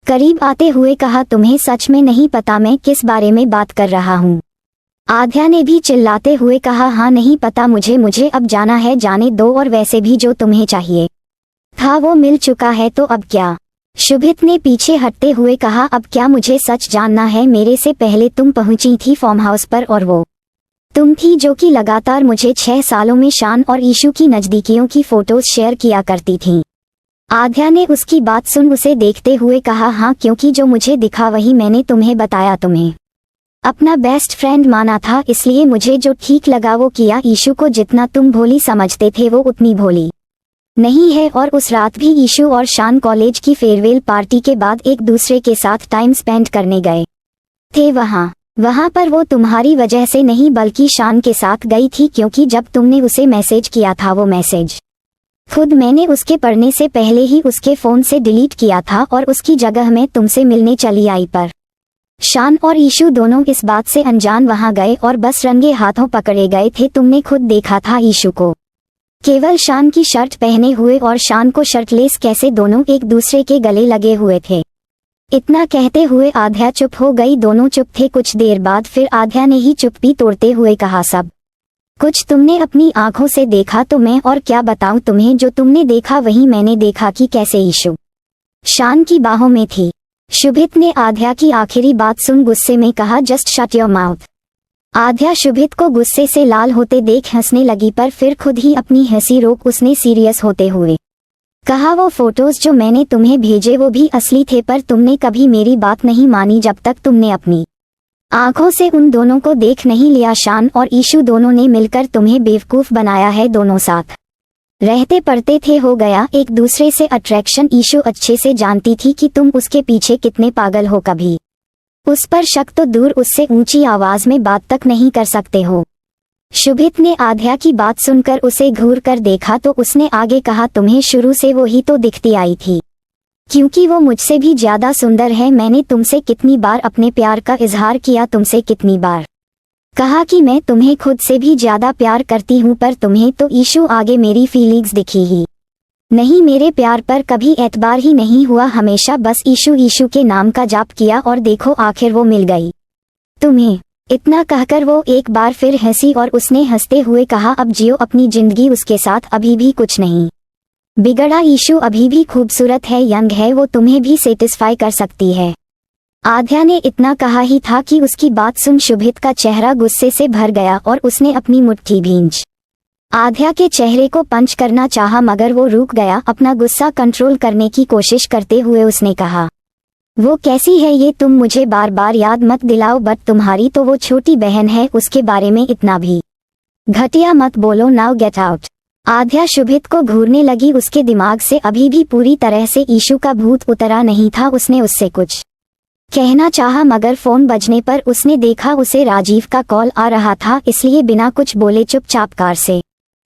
करीब आते हुए कहा, तुम्हें सच में नहीं पता मैं किस बारे में बात कर रहा हूँ। आध्या ने भी चिल्लाते हुए कहा, हाँ नहीं पता मुझे अब जाना है, जाने दो, और वैसे भी जो तुम्हें चाहिए था वो मिल चुका है, तो अब क्या। शुभित ने पीछे हटते हुए कहा, अब क्या मुझे सच जानना है। मेरे से पहले तुम पहुंची थी फार्म हाउस पर, और वो तुम थी जो कि लगातार मुझे 6 सालों में शान और ईशू की नजदीकियों की फोटोज शेयर किया करती थी। आध्या ने उसकी बात सुन उसे देखते हुए कहा, हाँ, क्योंकि जो मुझे दिखा वही मैंने तुम्हें बताया। तुम्हें अपना बेस्ट फ्रेंड माना था, इसलिए मुझे जो ठीक लगा वो किया। ईशू को जितना तुम भोली समझते थे वो उतनी भोली नहीं है, और उस रात भी ईशू और शान कॉलेज की फेयरवेल पार्टी के बाद एक दूसरे के साथ टाइम स्पेंड करने गए थे। वहां पर वो तुम्हारी वजह से नहीं बल्कि शान के साथ गई थी, क्योंकि जब तुमने उसे मैसेज किया था वो मैसेज खुद मैंने उसके पढ़ने से पहले ही उसके फोन से डिलीट किया था, और उसकी जगह मैं तुमसे मिलने चली आई। पर शान और ईशू दोनों इस बात से अनजान वहां गए और बस रंगे हाथों पकड़े गए थे। तुमने खुद देखा था ईशू को केवल शान की शर्ट पहने हुए और शान को शर्टलेस, कैसे दोनों एक दूसरे के गले लगे हुए थे। इतना कहते हुए आध्या चुप हो गई। दोनों चुप थे। कुछ देर बाद फिर आध्या ने ही चुप्पी तोड़ते हुए कहा, सब कुछ तुमने अपनी आंखों से देखा, तो मैं और क्या बताऊं तुम्हें। जो तुमने देखा वही मैंने देखा कि कैसे ईशू शान की बाहों में थी। शुभित ने आध्या की आखिरी बात सुन गुस्से में कहा, just shut your mouth. Aadhya Shubhit को गुस्से से लाल होते देख हंसने लगी, पर फिर खुद ही अपनी हंसी रोक उसने सीरियस होते हुए कहा, वो फोटोज जो मैंने तुम्हें भेजे वो भी असली थे, पर तुमने कभी मेरी बात नहीं मानी जब तक तुमने अपनी आंखों से उन दोनों को देख नहीं लिया। शान और ईशू दोनों ने मिलकर तुम्हें बेवकूफ बनाया है। दोनों साथ रहते पढ़ते थे, हो गया एक दूसरे से अट्रैक्शन। ईशू अच्छे से जानती थी कि तुम उसके पीछे कितने पागल हो, कभी उस पर शक तो दूर उससे ऊंची आवाज में बात तक नहीं कर सकते हो। शुभित ने आध्या की बात सुनकर उसे घूर कर देखा तो उसने आगे कहा, तुम्हें शुरू से वो ही तो दिखती आई थी, क्योंकि वो मुझसे भी ज्यादा सुंदर है। मैंने तुमसे कितनी बार अपने प्यार का इजहार किया, तुमसे कितनी बार कहा कि मैं तुम्हें खुद से भी ज्यादा प्यार करती हूँ, पर तुम्हें तो ईशू आगे मेरी फीलिंग्स दिखी ही नहीं। मेरे प्यार पर कभी एतबार ही नहीं हुआ, हमेशा बस ईशू ईशू के नाम का जाप किया, और देखो आखिर वो मिल गई तुम्हें। इतना कहकर वो एक बार फिर हंसी और उसने हंसते हुए कहा, अब जियो अपनी जिंदगी उसके साथ, अभी भी कुछ नहीं बिगड़ा। ईशू अभी भी खूबसूरत है, यंग है, वो तुम्हें भी सेटिस्फाई कर सकती है। आध्या ने इतना कहा ही था कि उसकी बात सुन शुभित का चेहरा गुस्से से भर गया और उसने अपनी मुट्ठी भींच आध्या के चेहरे को पंच करना चाहा, मगर वो रुक गया। अपना गुस्सा कंट्रोल करने की कोशिश करते हुए उसने कहा, वो कैसी है ये तुम मुझे बार बार याद मत दिलाओ, बट तुम्हारी तो वो छोटी बहन है, उसके बारे में इतना भी घटिया मत बोलो। Now get out. Aadhya Shubhit को घूरने लगी। उसके दिमाग से अभी भी पूरी तरह से ईशू का भूत उतरा नहीं था। उसने उससे कुछ कहना चाहा, मगर फोन बजने पर उसने देखा उसे राजीव का कॉल आ रहा था, इसलिए बिना कुछ बोले चुपचाप कार से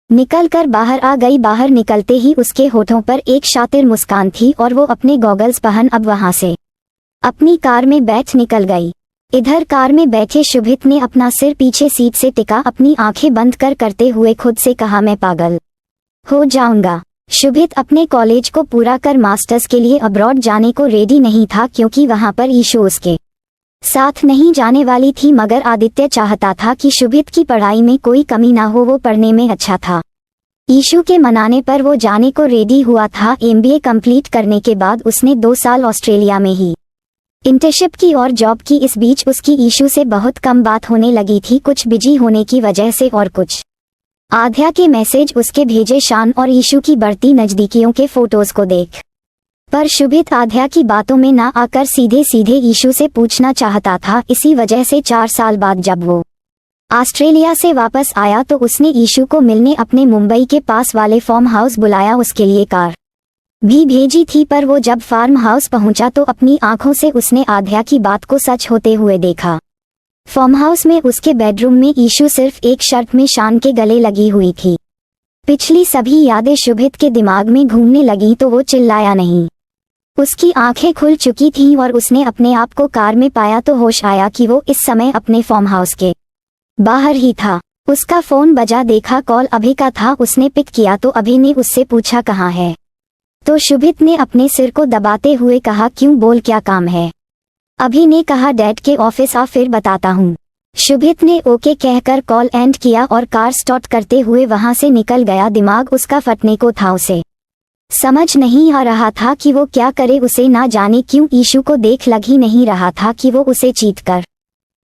निकलकर बाहर आ गई। बाहर निकलते ही उसके होठों पर एक शातिर मुस्कान थी और वो अपने गॉगल्स पहन अब वहां से अपनी कार में बैठ निकल गई। इधर कार में बैठे शुभित ने अपना सिर पीछे सीट से टिका, अपनी आंखें बंद करते हुए खुद से कहा, मैं पागल हो जाऊंगा। शुभित अपने कॉलेज को पूरा कर मास्टर्स के लिए अब्रॉड जाने को रेडी नहीं था, क्योंकि वहां पर ईशू उसके साथ नहीं जाने वाली थी, मगर आदित्य चाहता था कि शुभित की पढ़ाई में कोई कमी ना हो, वो पढ़ने में अच्छा था। ईशू के मनाने पर वो जाने को रेडी हुआ था। MBA कंप्लीट करने के बाद उसने 2 साल ऑस्ट्रेलिया में ही इंटर्नशिप की और जॉब की। इस बीच उसकी ईशू से बहुत कम बात होने लगी थी, कुछ बिजी होने की वजह से और कुछ आध्या के मैसेज उसके भेजे शान और ईशू की बढ़ती नजदीकियों के फोटोज को देख पर शुभित आध्या की बातों में ना आकर सीधे सीधे ईशु से पूछना चाहता था। इसी वजह से 4 साल बाद जब वो ऑस्ट्रेलिया से वापस आया तो उसने ईशु को मिलने अपने मुंबई के पास वाले फार्म हाउस बुलाया। उसके लिए कार भी भेजी थी, पर वो जब फार्म हाउस पहुंचा तो अपनी आंखों से उसने आध्या की बात को सच होते हुए देखा। फार्म हाउस में उसके बेडरूम में ईशु सिर्फ एक शर्ट में शान के गले लगी हुई थी। पिछली सभी यादें शुभित के दिमाग में घूमने लगी तो वो चिल्लाया नहीं। उसकी आंखें खुल चुकी थीं और उसने अपने आप को कार में पाया तो होश आया कि वो इस समय अपने फार्म हाउस के बाहर ही था। उसका फोन बजा, देखा कॉल अभि का था। उसने पिक किया तो अभि ने उससे पूछा कहाँ है, तो शुभित ने अपने सिर को दबाते हुए कहा क्यों, बोल क्या काम है। अभि ने कहा डैड के ऑफिस आ, फिर बताता हूँ। शुभित ने ओके कहकर कॉल एंड किया और कार स्टार्ट करते हुए वहां से निकल गया। दिमाग उसका फटने को था। उसे समझ नहीं आ रहा था कि वो क्या करे। उसे ना जाने क्यों ईशु को देख लग ही नहीं रहा था कि वो उसे चीट कर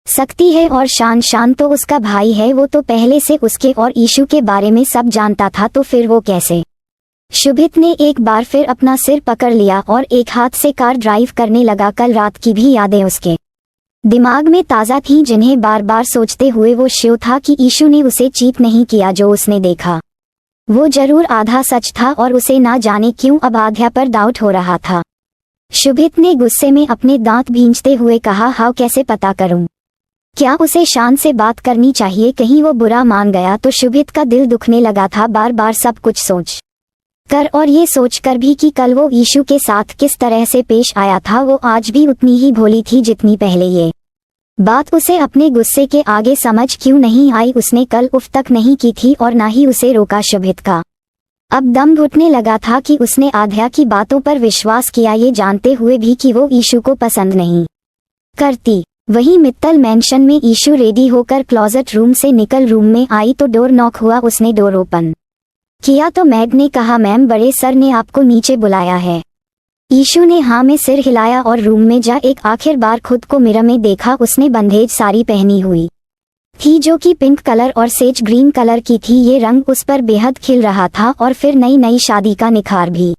सकती है। और शान तो उसका भाई है, वो तो पहले से उसके और ईशु के बारे में सब जानता था, तो फिर वो कैसे। शुभित ने एक बार फिर अपना सिर पकड़ लिया और एक हाथ से कार ड्राइव करने लगा। कल रात की भी यादें उसके दिमाग में ताज़ा थीं, जिन्हें बार बार सोचते हुए वो श्योर था कि ईशु ने उसे चीट नहीं किया। जो उसने देखा वो जरूर आधा सच था और उसे ना जाने क्यों अब आध्या पर डाउट हो रहा था। शुभित ने गुस्से में अपने दांत भींचते हुए कहा हाउ, कैसे पता करूं, क्या उसे शान से बात करनी चाहिए, कहीं वो बुरा मान गया तो। शुभित का दिल दुखने लगा था बार बार सब कुछ सोच कर, और ये सोचकर भी कि कल वो ईशु के साथ किस तरह से पेश आया था। वो आज भी उतनी ही भोली थी जितनी पहले। ये बात उसे अपने गुस्से के आगे समझ क्यों नहीं आई। उसने कल उफ तक नहीं की थी और ना ही उसे रोका। शुभित का अब दम घुटने लगा था कि उसने आध्या की बातों पर विश्वास किया, ये जानते हुए भी कि वो ईशु को पसंद नहीं करती। वहीं मित्तल मैंशन में ईशु रेडी होकर क्लोजेट रूम से निकल रूम में आई तो डोर नॉक हुआ। उसने डोर ओपन किया तो मैड ने कहा मैम, बड़े सर ने आपको नीचे बुलाया है। ईशु ने हाँ में सिर हिलाया और रूम में जा एक आखिर बार खुद को मिरर में देखा। उसने बंधेज साड़ी पहनी हुई थी जो कि पिंक कलर और सेज ग्रीन कलर की थी। ये रंग उस पर बेहद खिल रहा था और फिर नई नई शादी का निखार भी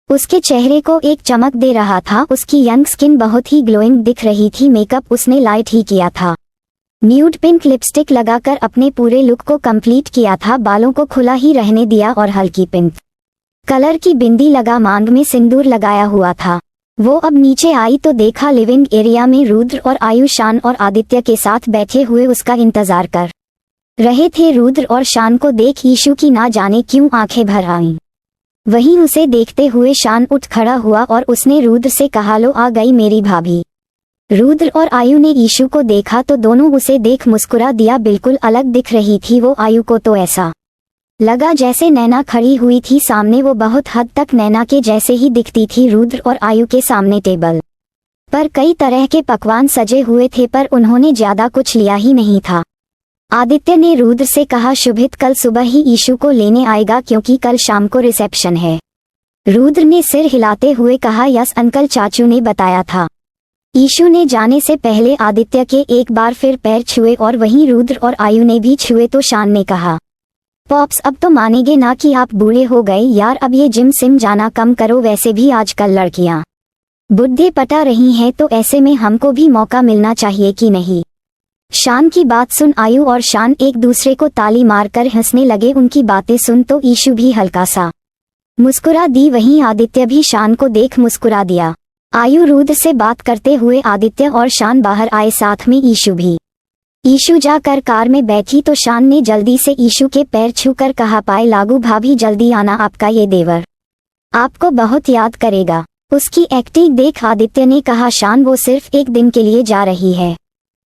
उसके चेहरे को एक चमक दे रहा था। उसकी यंग स्किन बहुत ही ग्लोइंग दिख रही थी। मेकअप उसने लाइट ही किया था। न्यूड पिंक लिपस्टिक लगाकर अपने पूरे लुक को कंप्लीट किया था। बालों को खुला ही रहने दिया और हल्की पिंक कलर की बिंदी लगा, मांग में सिंदूर लगाया हुआ था। वो अब नीचे आई तो देखा लिविंग एरिया में रुद्र और आयु शान और आदित्य के साथ बैठे हुए उसका इंतजार कर रहे थे। रुद्र और शान को देख ईशु की ना जाने क्यों आंखें भर आईं। वहीं उसे देखते हुए शान उठ खड़ा हुआ और उसने रुद्र से कहा लो आ गई मेरी भाभी। रुद्र और आयु ने ईशु को देखा तो दोनों उसे देख मुस्कुरा दिया। बिल्कुल अलग दिख रही थी वो। आयु को तो ऐसा लगा जैसे नैना खड़ी हुई थी सामने। वो बहुत हद तक नैना के जैसे ही दिखती थी। रुद्र और आयु के सामने टेबल पर कई तरह के पकवान सजे हुए थे, पर उन्होंने ज्यादा कुछ लिया ही नहीं था। आदित्य ने रुद्र से कहा शुभित कल सुबह ही ईशु को लेने आएगा क्योंकि कल शाम को रिसेप्शन है। रुद्र ने सिर हिलाते हुए कहा यस अंकल, चाचू ने बताया था। ईशु ने जाने से पहले आदित्य के एक बार फिर पैर छुए और वहीं रुद्र और आयु ने भी छुए तो शान ने कहा पॉप्स अब तो मानेंगे ना कि आप बूढ़े हो गए यार, अब ये जिम सिम जाना कम करो। वैसे भी आजकल लड़कियां बुढ़े पटा रही हैं तो ऐसे में हमको भी मौका मिलना चाहिए कि नहीं। शान की बात सुन आयु और शान एक दूसरे को ताली मारकर हंसने लगे। उनकी बातें सुन तो ईशु भी हल्का सा मुस्कुरा दी। वहीं आदित्य भी शान को देख मुस्कुरा दिया। आयु रुद्र से बात करते हुए आदित्य और शान बाहर आए, साथ में ईशु भी। ईशु जाकर कार में बैठी तो शान ने जल्दी से ईशु के पैर छूकर कहा पाए लागू भाभी जल्दी आना, आपका ये देवर आपको बहुत याद करेगा। उसकी एक्टिंग देख आदित्य ने कहा शान वो सिर्फ एक दिन के लिए जा रही है।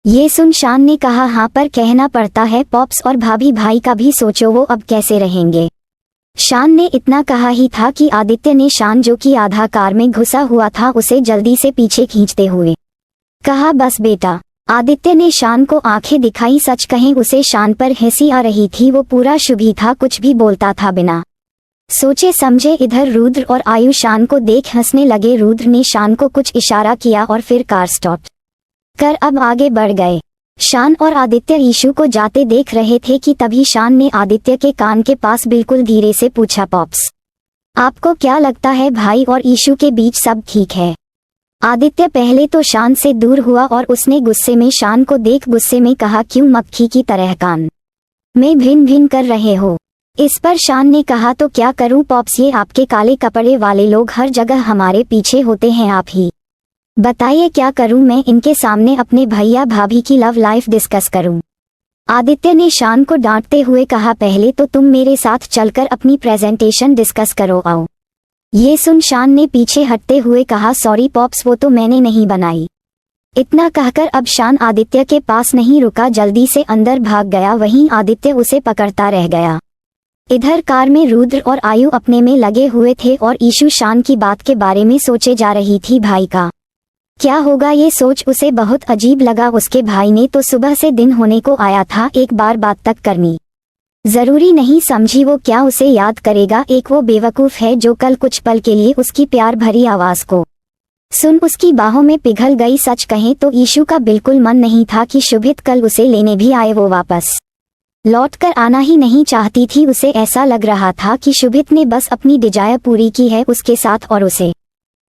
ये सुन शान ने कहा हाँ पर कहना पड़ता है पॉप्स, और भाभी भाई का भी सोचो वो अब कैसे रहेंगे। शान ने इतना कहा ही था कि आदित्य ने शान जो कि आधा कार में घुसा हुआ था उसे जल्दी से पीछे खींचते हुए कहा बस बेटा। आदित्य ने शान को आंखें दिखाई। सच कहें उसे शान पर हंसी आ रही थी। वो पूरा शुभ ही था, कुछ भी बोलता था बिना सोचे समझे। इधर रुद्र और आयु शान को देख हंसने लगे। रुद्र ने शान को कुछ इशारा किया और फिर कार स्टॉप कर अब आगे बढ़ गए। शान और आदित्य ईशु को जाते देख रहे थे कि तभी शान ने आदित्य के कान के पास बिल्कुल धीरे से पूछा पॉप्स आपको क्या लगता है भाई और ईशू के बीच सब ठीक है? आदित्य पहले तो शान से दूर हुआ और उसने गुस्से में शान को देख गुस्से में कहा, क्यों मक्खी की तरह कान में भिन भिन कर रहे हो? इस पर शान ने कहा, तो क्या करूं पॉप्स, ये आपके काले कपड़े वाले लोग हर जगह हमारे पीछे होते हैं, आप ही बताइए क्या करूं मैं इनके सामने अपने भैया भाभी की लव लाइफ डिस्कस करूं? आदित्य ने शान को डांटते हुए कहा, पहले तो तुम मेरे साथ चलकर अपनी प्रेजेंटेशन डिस्कस करो आओ। ये सुन शान ने पीछे हटते हुए कहा, सॉरी पॉप्स, वो तो मैंने नहीं बनाई। इतना कहकर अब शान आदित्य के पास नहीं रुका, जल्दी से अंदर भाग गया। वहीं आदित्य उसे पकड़ता रह गया। इधर कार में रुद्र और आयु अपने में लगे हुए थे और ईशू शान की बात के बारे में सोचे जा रही थी। भाई का क्या होगा, ये सोच उसे बहुत अजीब लगा। उसके भाई ने तो सुबह से दिन होने को आया था, एक बार बात तक करनी जरूरी नहीं समझी। वो क्या उसे याद करेगा? एक वो बेवकूफ है जो कल कुछ पल के लिए उसकी प्यार भरी आवाज को सुन उसकी बाहों में पिघल गई। सच कहें तो ईशू का बिल्कुल मन नहीं था कि शुभित कल उसे लेने भी आए। वो वापस लौट कर आना ही नहीं चाहती थी। उसे ऐसा लग रहा था कि शुभित ने बस अपनी डिजायर पूरी की है उसके साथ और उसे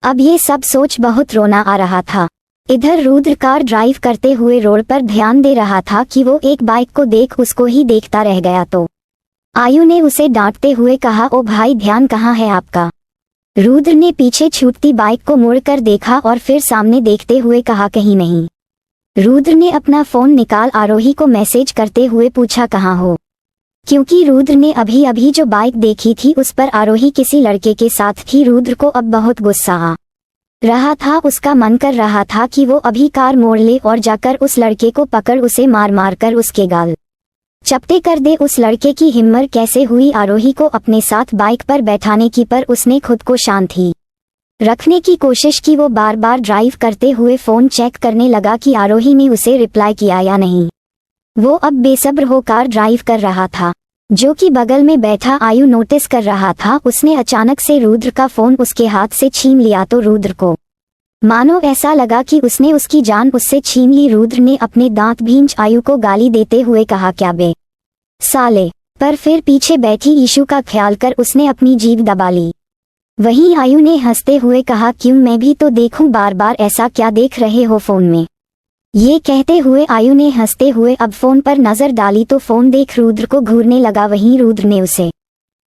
अब ये सब सोच बहुत रोना आ रहा था। इधर रुद्र कार ड्राइव करते हुए रोड पर ध्यान दे रहा था कि वो एक बाइक को देख उसको ही देखता रह गया तो आयु ने उसे डांटते हुए कहा, ओ भाई ध्यान कहाँ है आपका? रुद्र ने पीछे छूटती बाइक को मुड़कर देखा और फिर सामने देखते हुए कहा, कहीं नहीं। रुद्र ने अपना फोन निकाल आरोही को मैसेज करते हुए पूछा, कहाँ हो? क्योंकि रुद्र ने अभी अभी जो बाइक देखी थी उस पर आरोही किसी लड़के के साथ थी। रुद्र को अब बहुत गुस्सा आ रहा था। उसका मन कर रहा था कि वो अभी कार मोड़ ले और जाकर उस लड़के को पकड़ उसे मार मार कर उसके गाल चपटे कर दे। उस लड़के की हिम्मत कैसे हुई आरोही को अपने साथ बाइक पर बैठाने की, पर उसने खुद को शांत ही रखने की कोशिश की। वो बार बार ड्राइव करते हुए फोन चेक करने लगा कि आरोही ने उसे रिप्लाई किया या नहीं। वो अब बेसब्र हो कार ड्राइव कर रहा था। जो कि बगल में बैठा आयु नोटिस कर रहा था। उसने अचानक से रुद्र का फोन उसके हाथ से छीन लिया तो रुद्र को मानो ऐसा लगा कि उसने उसकी जान उससे छीन ली। रुद्र ने अपने दांत भींच आयु को गाली देते हुए कहा, क्या बे साले? पर फिर पीछे बैठी ईशू का ख्याल कर उसने अपनी जीभ दबा ली। वहीं आयु ने हंसते हुए कहा, क्यों मैं भी तो देखूं, बार बार ऐसा क्या देख रहे हो फोन में? ये कहते हुए आयु ने हंसते हुए अब फोन पर नजर डाली तो फोन देख रुद्र को घूरने लगा। वहीं रुद्र ने उसे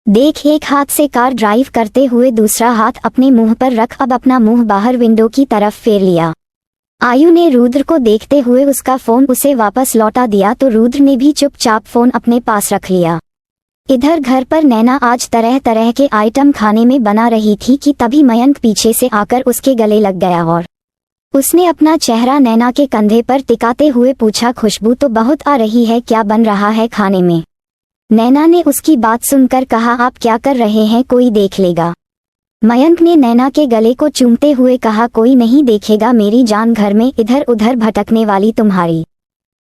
देख एक हाथ से कार ड्राइव करते हुए दूसरा हाथ अपने मुंह पर रख अब अपना मुंह बाहर विंडो की तरफ फेर लिया। आयु ने रुद्र को देखते हुए उसका फोन उसे वापस लौटा दिया तो रुद्र ने भी चुपचाप फोन अपने पास रख लिया। इधर घर पर नैना आज तरह तरह के आइटम खाने में बना रही थी कि तभी मयंक पीछे से आकर उसके गले लग गया और उसने अपना चेहरा नैना के कंधे पर टिकाते हुए पूछा, खुशबू तो बहुत आ रही है, क्या बन रहा है खाने में? नैना ने उसकी बात सुनकर कहा, आप क्या कर रहे हैं, कोई देख लेगा। मयंक ने नैना के गले को चूमते हुए कहा, कोई नहीं देखेगा मेरी जान, घर में इधर उधर भटकने वाली तुम्हारी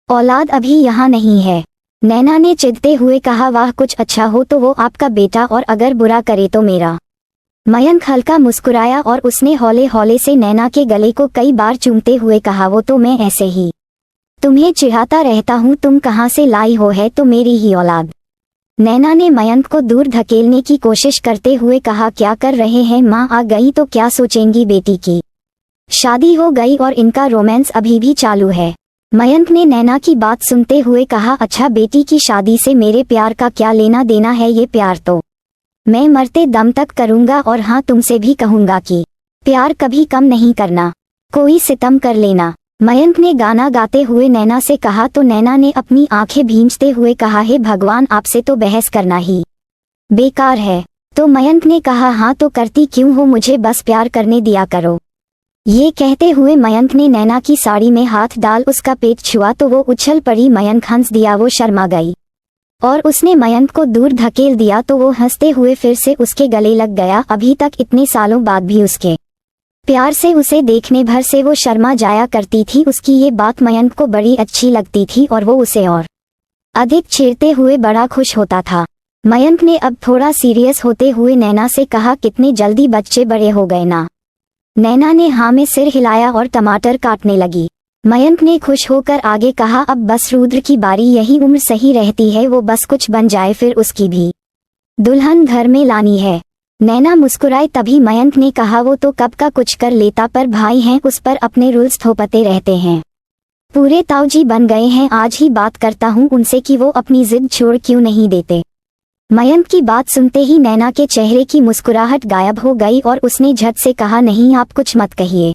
औलाद अभी यहाँ नहीं है। नैना ने चिढ़ते हुए कहा, वाह कुछ अच्छा हो तो वो आपका बेटा और अगर बुरा करे तो मेरा। मयंक हल्का मुस्कुराया और उसने हौले हौले से नैना के गले को कई बार चूमते हुए कहा, वो तो मैं ऐसे ही तुम्हें चिढ़ाता रहता हूँ, तुम कहाँ से लाई हो, है तो मेरी ही औलाद। नैना ने मयंक को दूर धकेलने की कोशिश करते हुए कहा, क्या कर रहे हैं, माँ आ गई तो क्या सोचेंगी, बेटी की शादी हो गई और इनका रोमांस अभी भी चालू है। मयंक ने नैना की बात सुनते हुए कहा, अच्छा बेटी की शादी से मेरे प्यार का क्या लेना देना है, ये प्यार तो मैं मरते दम तक करूंगा और हाँ तुमसे भी कहूंगा कि प्यार कभी कम नहीं करना, कोई सितम कर लेना। मयंक ने गाना गाते हुए नैना से कहा तो नैना ने अपनी आंखें भींचते हुए कहा, हे भगवान आपसे तो बहस करना ही बेकार है। तो मयंक ने कहा, हाँ तो करती क्यों हो, मुझे बस प्यार करने दिया करो। ये कहते हुए मयंक ने नैना की साड़ी में हाथ डाल उसका पेट छुआ तो वो उछल पड़ी। मयंक हंस दिया, वो शर्मा गई और उसने मयंक को दूर धकेल दिया तो वो हंसते हुए फिर से उसके गले लग गया। अभी तक इतने सालों बाद भी उसके प्यार से उसे देखने भर से वो शर्मा जाया करती थी। उसकी ये बात मयंक को बड़ी अच्छी लगती थी और वो उसे और अधिक छेड़ते हुए बड़ा खुश होता था। मयंक ने अब थोड़ा सीरियस होते हुए नैना से कहा, कितने जल्दी बच्चे बड़े हो गए ना। नैना ने हाँ में सिर हिलाया और टमाटर काटने लगी। मयंक ने खुश होकर आगे कहा, अब बस रुद्र की बारी, यही उम्र सही रहती है, वो बस कुछ बन जाए फिर उसकी भी दुल्हन घर में लानी है। नैना मुस्कुराए। तभी मयंक ने कहा वो तो कब का कुछ कर लेता, पर भाई हैं उस पर अपने रूल्स थोपते रहते हैं। पूरे ताऊजी बन गए हैं, आज ही बात करता हूँ उनसे कि वो अपनी जिद छोड़ क्यों नहीं देते। मयंक की बात सुनते ही नैना के चेहरे की मुस्कुराहट गायब हो गई और उसने झट से कहा, नहीं आप कुछ मत कहिए।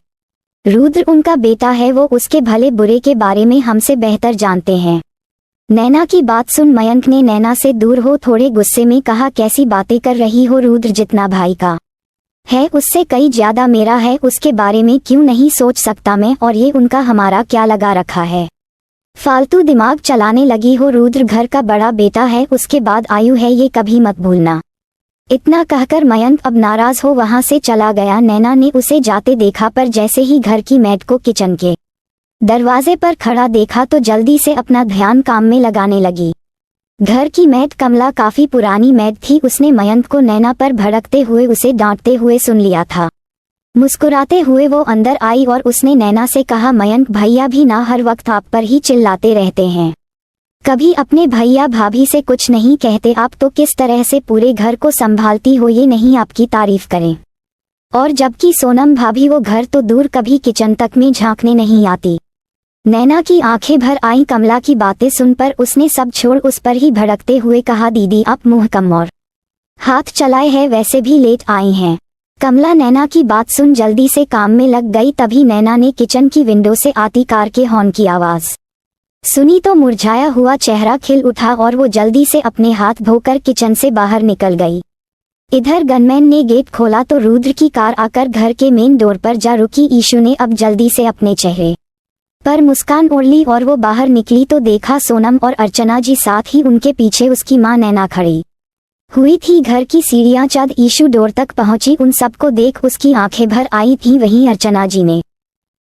रुद्र उनका बेटा है, वो उसके भले बुरे के बारे में हमसे बेहतर जानते हैं। नैना की बात सुन मयंक ने नैना से दूर हो थोड़े गुस्से में कहा, कैसी बातें कर रही हो, रुद्र जितना भाई का है उससे कई ज्यादा मेरा है, उसके बारे में क्यों नहीं सोच सकता मैं, और ये उनका हमारा क्या लगा रखा है, फालतू दिमाग चलाने लगी हो। रुद्र घर का बड़ा बेटा है, उसके बाद आयु है, ये कभी मत भूलना। इतना कहकर मयंक अब नाराज हो वहां से चला गया। नैना ने उसे जाते देखा, पर जैसे ही घर की मेड को किचन के दरवाजे पर खड़ा देखा तो जल्दी से अपना ध्यान काम में लगाने लगी। घर की मेड कमला काफी पुरानी मेड थी, उसने मयंक को नैना पर भड़कते हुए उसे डांटते हुए सुन लिया था। मुस्कुराते हुए वो अंदर आई और उसने नैना से कहा, मयंक भैया भी ना हर वक्त आप पर ही चिल्लाते रहते हैं, कभी अपने भैया भाभी से कुछ नहीं कहते, आप तो किस तरह से पूरे घर को संभालती हो ये नहीं आपकी तारीफ करें। और जबकि सोनम भाभी वो घर तो दूर कभी किचन तक में झांकने नहीं आती। नैना की आंखें भर आईं कमला की बातें सुनकर, उसने सब छोड़ उस पर ही भड़कते हुए कहा, दीदी आप मुंह कम और हाथ चलाए हैं, वैसे भी लेट आई हैं। कमला नैना की बात सुन जल्दी से काम में लग गई। तभी नैना ने किचन की विंडो से आती कार के हॉर्न की आवाज सुनी तो मुरझाया हुआ चेहरा खिल उठा और वो जल्दी से अपने हाथ धोकर किचन से बाहर निकल गई। इधर गनमैन ने गेट खोला तो रुद्र की कार आकर घर के मेन डोर पर जा रुकी। ईशु ने अब जल्दी से अपने चेहरे पर मुस्कान ओढ़ ली और वो बाहर निकली तो देखा सोनम और अर्चना जी, साथ ही उनके पीछे उसकी मां नैना खड़ी हुई थी। घर की सीढ़ियां चढ़ ईशु डोर तक पहुंची, उन सबको देख उसकी आंखें भर आई थी। वहीं अर्चना जी ने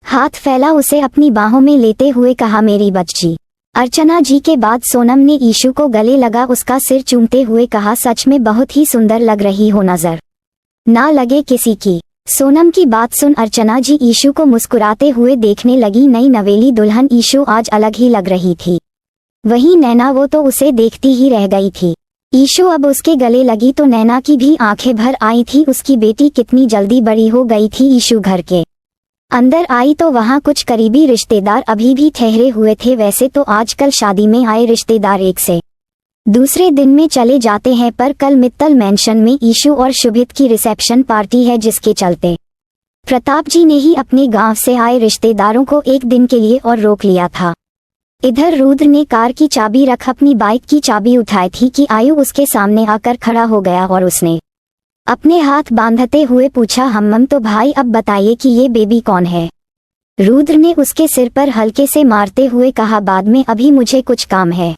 हाथ फैला उसे अपनी बाहों में लेते हुए कहा, मेरी बच्ची। अर्चना जी के बाद सोनम ने ईशु को गले लगा उसका सिर चूमते हुए कहा, सच में बहुत ही सुंदर लग रही हो, नजर ना लगे किसी की। सोनम की बात सुन अर्चना जी ईशु को मुस्कुराते हुए देखने लगी। नई नवेली दुल्हन ईशु आज अलग ही लग रही थी। वहीं नैना वो तो उसे देखती ही रह गई थी। ईशु अब उसके गले लगी तो नैना की भी आंखें भर आई थी, उसकी बेटी कितनी जल्दी बड़ी हो गई थी। ईशु घर के अंदर आई तो वहां कुछ करीबी रिश्तेदार अभी भी ठहरे हुए थे। वैसे तो आजकल शादी में आए रिश्तेदार एक से दूसरे दिन में चले जाते हैं, पर कल मित्तल मैंशन में ईशु और शुभित की रिसेप्शन पार्टी है, जिसके चलते प्रताप जी ने ही अपने गांव से आए रिश्तेदारों को एक दिन के लिए और रोक लिया था। इधर रुद्र ने कार की चाबी रख अपनी बाइक की चाबी उठाई थी कि आयु उसके सामने आकर खड़ा हो गया और उसने अपने हाथ बांधते हुए पूछा, हम तो भाई अब बताइए कि ये बेबी कौन है। रुद्र ने उसके सिर पर हल्के से मारते हुए कहा, बाद में, अभी मुझे कुछ काम है।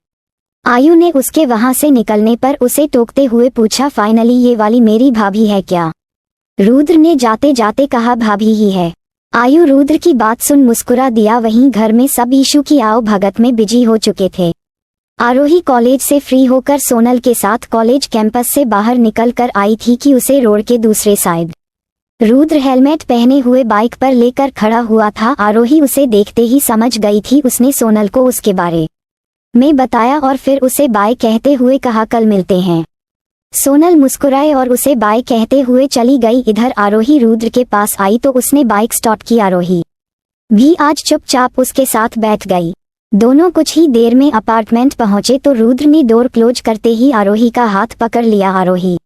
आयु ने उसके वहां से निकलने पर उसे टोकते हुए पूछा, फाइनली ये वाली मेरी भाभी है क्या? रुद्र ने जाते जाते कहा, भाभी ही है। आयु रुद्र की बात सुन मुस्कुरा दिया। वहीं घर में सब ईशु की आओ भगत में बिजी हो चुके थे। आरोही कॉलेज से फ्री होकर सोनल के साथ कॉलेज कैंपस से बाहर निकल कर आई थी कि उसे रोड के दूसरे साइड रुद्र हेलमेट पहने हुए बाइक पर लेकर खड़ा हुआ था। आरोही उसे देखते ही समझ गई थी। उसने सोनल को उसके बारे में बताया और फिर उसे बाय कहते हुए कहा, कल मिलते हैं। सोनल मुस्कुराए और उसे बाय कहते हुए चली गई। इधर आरोही रुद्र के पास आई तो उसने बाइक स्टार्ट की। आरोही भी आज चुपचाप उसके साथ बैठ गई। दोनों कुछ ही देर में अपार्टमेंट पहुंचे तो रुद्र ने डोर क्लोज करते ही आरोही का हाथ पकड़ लिया। आरोही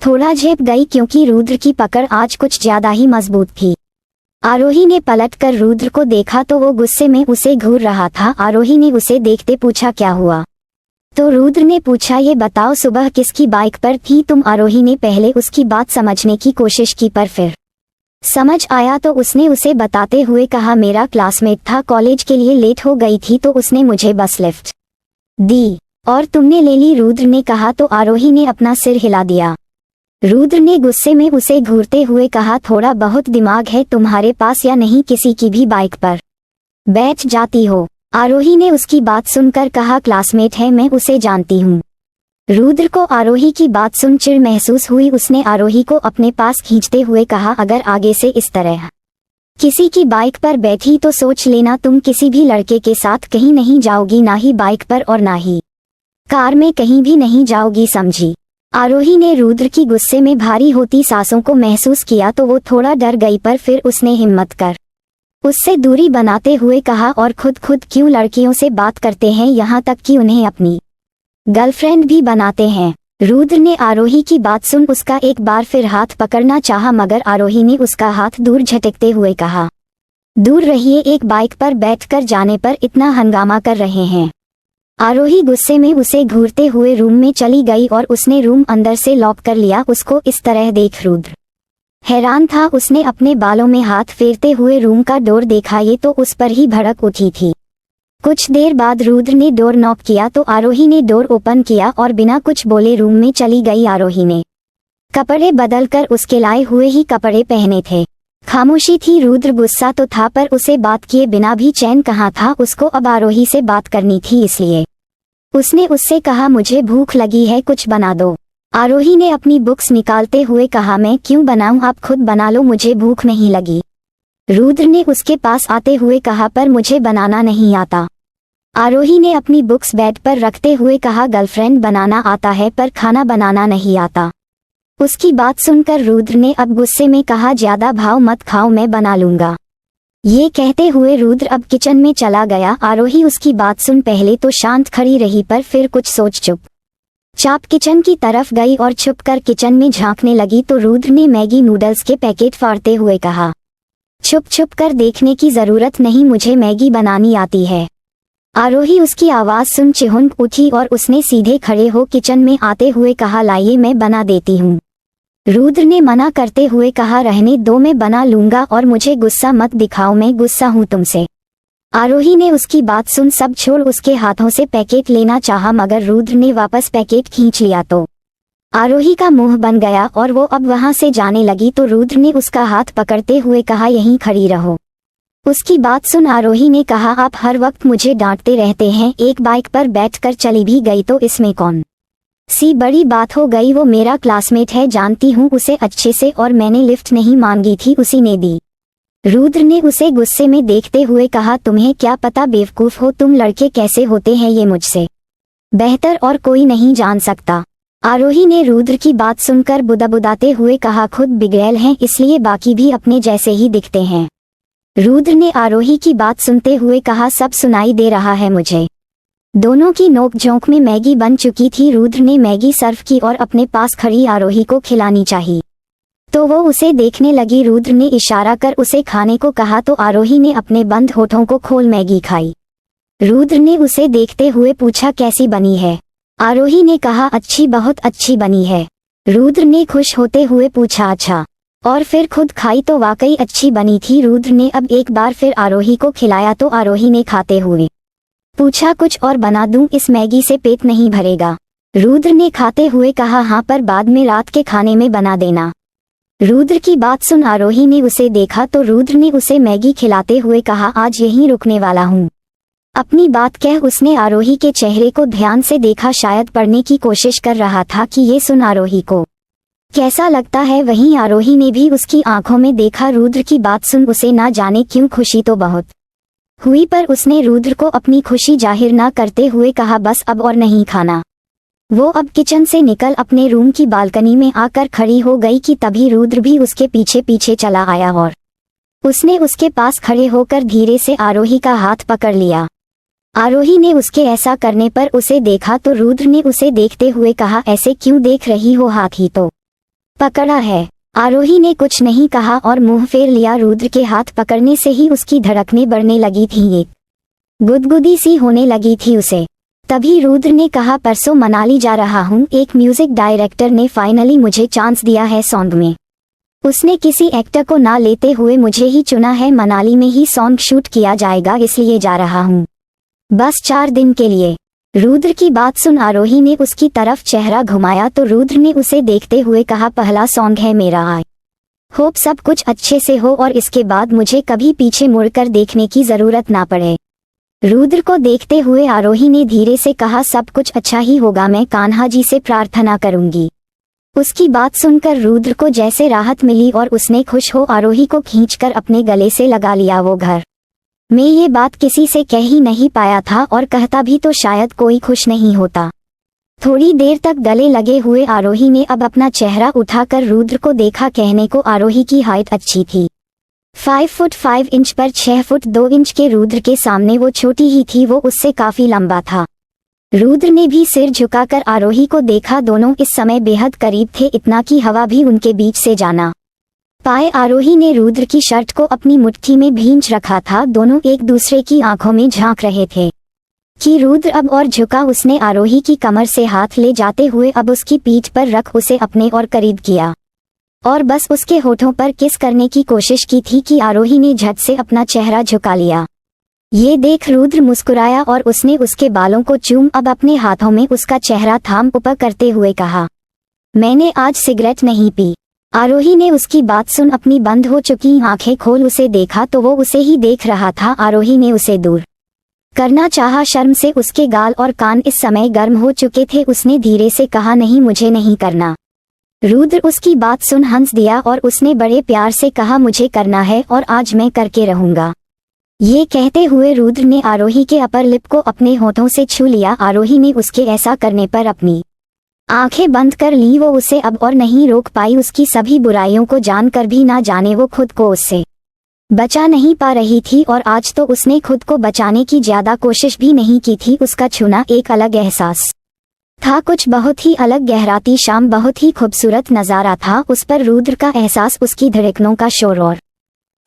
थोड़ा झेप गई क्योंकि रुद्र की पकड़ आज कुछ ज्यादा ही मजबूत थी। आरोही ने पलटकर रुद्र को देखा तो वो गुस्से में उसे घूर रहा था। आरोही ने उसे देखते पूछा, क्या हुआ? तो रुद्र ने पूछा, ये बताओ सुबह किसकी बाइक पर थी तुम? आरोही ने पहले उसकी बात समझने की कोशिश की, पर फिर समझ आया तो उसने उसे बताते हुए कहा, मेरा क्लासमेट था, कॉलेज के लिए लेट हो गई थी तो उसने मुझे बस लिफ्ट दी और तुमने ले ली? रुद्र ने कहा तो आरोही ने अपना सिर हिला दिया। रुद्र ने गुस्से में उसे घूरते हुए कहा, थोड़ा बहुत दिमाग है तुम्हारे पास या नहीं? किसी की भी बाइक पर बैठ जाती हो? आरोही ने उसकी बात सुनकर कहा, क्लासमेट है, मैं उसे जानती हूँ। रुद्र को आरोही की बात सुन चिढ़ महसूस हुई। उसने आरोही को अपने पास खींचते हुए कहा, अगर आगे से इस तरह किसी की बाइक पर बैठी तो सोच लेना तुम किसी भी लड़के के साथ कहीं नहीं जाओगी, ना ही बाइक पर और ना ही कार में, कहीं भी नहीं जाओगी, समझी? आरोही ने रुद्र की गुस्से में भारी होती सांसों को महसूस किया तो वो थोड़ा डर गई, पर फिर उसने हिम्मत कर उससे दूरी बनाते हुए कहा, और खुद क्यों लड़कियों से बात करते हैं, यहाँ तक कि उन्हें अपनी गर्लफ्रेंड भी बनाते हैं। रुद्र ने आरोही की बात सुन उसका एक बार फिर हाथ पकड़ना चाहा, मगर आरोही ने उसका हाथ दूर झटकते हुए कहा, दूर रहिए, एक बाइक पर बैठकर जाने पर इतना हंगामा कर रहे हैं। आरोही गुस्से में उसे घूरते हुए रूम में चली गई और उसने रूम अंदर से लॉक कर लिया। उसको इस तरह देख रुद्र हैरान था। उसने अपने बालों में हाथ फेरते हुए रूम का डोर देखा, ये तो उस पर ही भड़क उठी थी। कुछ देर बाद रुद्र ने डोर नॉक किया तो आरोही ने डोर ओपन किया और बिना कुछ बोले रूम में चली गई। आरोही ने कपड़े बदलकर उसके लाए हुए ही कपड़े पहने थे। खामोशी थी। रुद्र गुस्सा तो था, पर उसे बात किए बिना भी चैन कहाँ था। उसको अब आरोही से बात करनी थी, इसलिए उसने उससे कहा, मुझे भूख लगी है, कुछ बना दो। आरोही ने अपनी बुक्स निकालते हुए कहा, मैं क्यों बनाऊं, आप खुद बना लो, मुझे भूख नहीं लगी। रुद्र ने उसके पास आते हुए कहा, पर मुझे बनाना नहीं आता। आरोही ने अपनी बुक्स बेड पर रखते हुए कहा, गर्लफ्रेंड बनाना आता है पर खाना बनाना नहीं आता। उसकी बात सुनकर रुद्र ने अब गुस्से में कहा, ज्यादा भाव मत खाओ, मैं बना लूंगा। ये कहते हुए रुद्र अब किचन में चला गया। आरोही उसकी बात सुन पहले तो शांत खड़ी रही, पर फिर कुछ सोच चुपचाप किचन की तरफ गई और छुपकर किचन में झांकने लगी तो रुद्र ने मैगी नूडल्स के पैकेट फाड़ते हुए कहा, छुप कर देखने की जरूरत नहीं, मुझे मैगी बनानी आती है। आरोही उसकी आवाज सुन चिहुंक उठी और उसने सीधे खड़े हो किचन में आते हुए कहा, लाइए मैं बना देती हूँ। रुद्र ने मना करते हुए कहा, रहने दो, मैं बना लूंगा और मुझे गुस्सा मत दिखाओ, मैं गुस्सा हूँ तुमसे। आरोही ने उसकी बात सुन सब छोड़ उसके हाथों से पैकेट लेना चाहा, मगर रुद्र ने वापस पैकेट खींच लिया तो आरोही का मुंह बन गया और वो अब वहां से जाने लगी तो रुद्र ने उसका हाथ पकड़ते हुए कहा, यहीं खड़ी रहो। उसकी बात सुन आरोही ने कहा, आप हर वक्त मुझे डांटते रहते हैं, एक बाइक पर बैठकर चली भी गई तो इसमें कौन सी बड़ी बात हो गई, वो मेरा क्लासमेट है, जानती हूँ उसे अच्छे से, और मैंने लिफ्ट नहीं मांगी थी, उसी ने दी। रुद्र ने उसे गुस्से में देखते हुए कहा, तुम्हें क्या पता बेवकूफ हो, तुम लड़के कैसे होते हैं ये मुझसे बेहतर और कोई नहीं जान सकता। आरोही ने रुद्र की बात सुनकर बुदबुदाते हुए कहा, खुद बिगड़ैल हैं इसलिए बाकी भी अपने जैसे ही दिखते हैं। रुद्र ने आरोही की बात सुनते हुए कहा, सब सुनाई दे रहा है मुझे। दोनों की नोकझोंक में मैगी बन चुकी थी। रुद्र ने मैगी सर्व की और अपने पास खड़ी आरोही को खिलानी चाहिए तो वो उसे देखने लगी। रुद्र ने इशारा कर उसे खाने को कहा तो आरोही ने अपने बंद होठों को खोल मैगी खाई। रुद्र ने उसे देखते हुए पूछा, कैसी बनी है? आरोही ने कहा, अच्छी, बहुत अच्छी बनी है। रुद्र ने खुश होते हुए पूछा, अच्छा? और फिर खुद खाई तो वाकई अच्छी बनी थी। रुद्र ने अब एक बार फिर आरोही को खिलाया तो आरोही ने खाते हुए पूछा, कुछ और बना दूं, इस मैगी से पेट नहीं भरेगा? रुद्र ने खाते हुए कहा, हाँ, पर बाद में रात के खाने में बना देना। रुद्र की बात सुन आरोही ने उसे देखा तो रुद्र ने उसे मैगी खिलाते हुए कहा, आज यहीं रुकने वाला हूँ। अपनी बात कह उसने आरोही के चेहरे को ध्यान से देखा, शायद पढ़ने की कोशिश कर रहा था कि ये सुन आरोही को कैसा लगता है। वहीं आरोही ने भी उसकी आंखों में देखा। रुद्र की बात सुन उसे ना जाने क्यों खुशी तो बहुत हुई, पर उसने रुद्र को अपनी खुशी जाहिर ना करते हुए कहा, बस अब और नहीं खाना। वो अब किचन से निकल अपने रूम की बालकनी में आकर खड़ी हो गई कि तभी रुद्र भी उसके पीछे पीछे चला आया और उसने उसके पास खड़े होकर धीरे से आरोही का हाथ पकड़ लिया। आरोही ने उसके ऐसा करने पर उसे देखा तो रुद्र ने उसे देखते हुए कहा, ऐसे क्यों देख रही हो, हाथ ही तो पकड़ा है। आरोही ने कुछ नहीं कहा और मुंह फेर लिया। रुद्र के हाथ पकड़ने से ही उसकी धड़कनें बढ़ने लगी थीं, एक गुदगुदी सी होने लगी थी उसे। तभी रुद्र ने कहा, परसों मनाली जा रहा हूँ, एक म्यूजिक डायरेक्टर ने फाइनली मुझे चांस दिया है सॉन्ग में। उसने किसी एक्टर को ना लेते हुए मुझे ही चुना है, मनाली में ही सॉन्ग शूट किया जाएगा, इसलिए जा रहा हूँ बस 4 दिन के लिए। रुद्र की बात सुन आरोही ने उसकी तरफ चेहरा घुमाया तो रुद्र ने उसे देखते हुए कहा, पहला सॉन्ग है मेरा, आई होप सब कुछ अच्छे से हो और इसके बाद मुझे कभी पीछे मुड़कर देखने की जरूरत ना पड़े। रुद्र को देखते हुए आरोही ने धीरे से कहा, सब कुछ अच्छा ही होगा, मैं कान्हा जी से प्रार्थना करूंगी। उसकी बात सुनकर रुद्र को जैसे राहत मिली और उसने खुश हो आरोही को खींचकर अपने गले से लगा लिया। वो घर में ये बात किसी से कह ही नहीं पाया था और कहता भी तो शायद कोई खुश नहीं होता। थोड़ी देर तक गले लगे हुए आरोही ने अब अपना चेहरा उठाकर रुद्र को देखा। कहने को आरोही की हाइट अच्छी थी। 5 फुट 5 इंच पर 6 फुट 2 इंच के रुद्र के सामने वो छोटी ही थी, वो उससे काफी लंबा था। रुद्र ने भी सिर झुकाकर आरोही को देखा। दोनों इस समय बेहद करीब थे, इतना कि हवा भी उनके बीच से जाना पाए। आरोही ने रुद्र की शर्ट को अपनी मुट्ठी में भींच रखा था। दोनों एक दूसरे की आंखों में झांक रहे थे कि रुद्र अब और झुका। उसने आरोही की कमर से हाथ ले जाते हुए अब उसकी पीठ पर रख उसे अपने और करीब किया और बस उसके होठों पर किस करने की कोशिश की थी कि आरोही ने झट से अपना चेहरा झुका लिया। ये देख रुद्र मुस्कुराया और उसने उसके बालों को चूम अब अपने हाथों में उसका चेहरा थाम ऊपर करते हुए कहा, मैंने आज सिगरेट नहीं पी। आरोही ने उसकी बात सुन अपनी बंद हो चुकी आंखें खोल उसे देखा तो वो उसे ही देख रहा था। आरोही ने उसे दूर करना चाहा। शर्म से उसके गाल और कान इस समय गर्म हो चुके थे। उसने धीरे से कहा, नहीं मुझे नहीं करना। रुद्र उसकी बात सुन हंस दिया और उसने बड़े प्यार से कहा, मुझे करना है और आज मैं करके रहूंगा। ये कहते हुए रुद्र ने आरोही के अपर लिप को अपने होठों से छू लिया। आरोही ने उसके ऐसा करने पर अपनी आंखें बंद कर ली। वो उसे अब और नहीं रोक पाई। उसकी सभी बुराइयों को जानकर भी ना जाने वो खुद को उससे बचा नहीं पा रही थी और आज तो उसने खुद को बचाने की ज्यादा कोशिश भी नहीं की थी। उसका छूना एक अलग एहसास था, कुछ बहुत ही अलग। गहराती शाम बहुत ही खूबसूरत नजारा था। उस पर रुद्र का एहसास उसकी धड़कनों का शोर और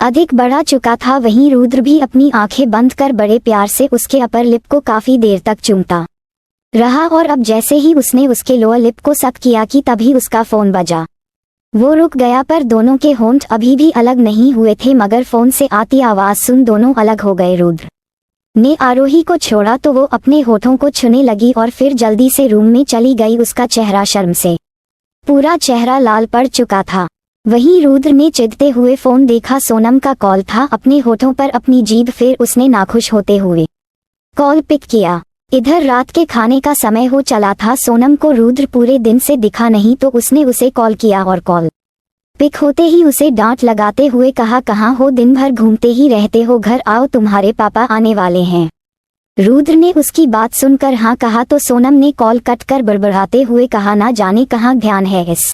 अधिक बढ़ा चुका था। वहीं रुद्र भी अपनी आंखें बंद कर बड़े प्यार से उसके अपर लिप को काफी देर तक चूमता रहा और अब जैसे ही उसने उसके लोअर लिप को सक किया कि तभी उसका फोन बजा। वो रुक गया पर दोनों के होंठ अभी भी अलग नहीं हुए थे, मगर फोन से आती आवाज सुन दोनों अलग हो गए। रुद्र ने आरोही को छोड़ा तो वो अपने होठों को छूने लगी और फिर जल्दी से रूम में चली गई। उसका चेहरा शर्म से पूरा चेहरा लाल पड़ चुका था। वहीं रुद्र ने चिढ़ते हुए फोन देखा। सोनम का कॉल था। अपने होठों पर अपनी जीभ फिर उसने नाखुश होते हुए कॉल पिक किया। इधर रात के खाने का समय हो चला था। सोनम को रुद्र पूरे दिन से दिखा नहीं तो उसने उसे कॉल किया और कॉल पिक होते ही उसे डांट लगाते हुए कहा, कहाँ हो, दिन भर घूमते ही रहते हो, घर आओ, तुम्हारे पापा आने वाले हैं। रुद्र ने उसकी बात सुनकर हाँ कहा तो सोनम ने कॉल कट कर बड़बड़ाते हुए कहा, ना जाने कहाँ ध्यान है इस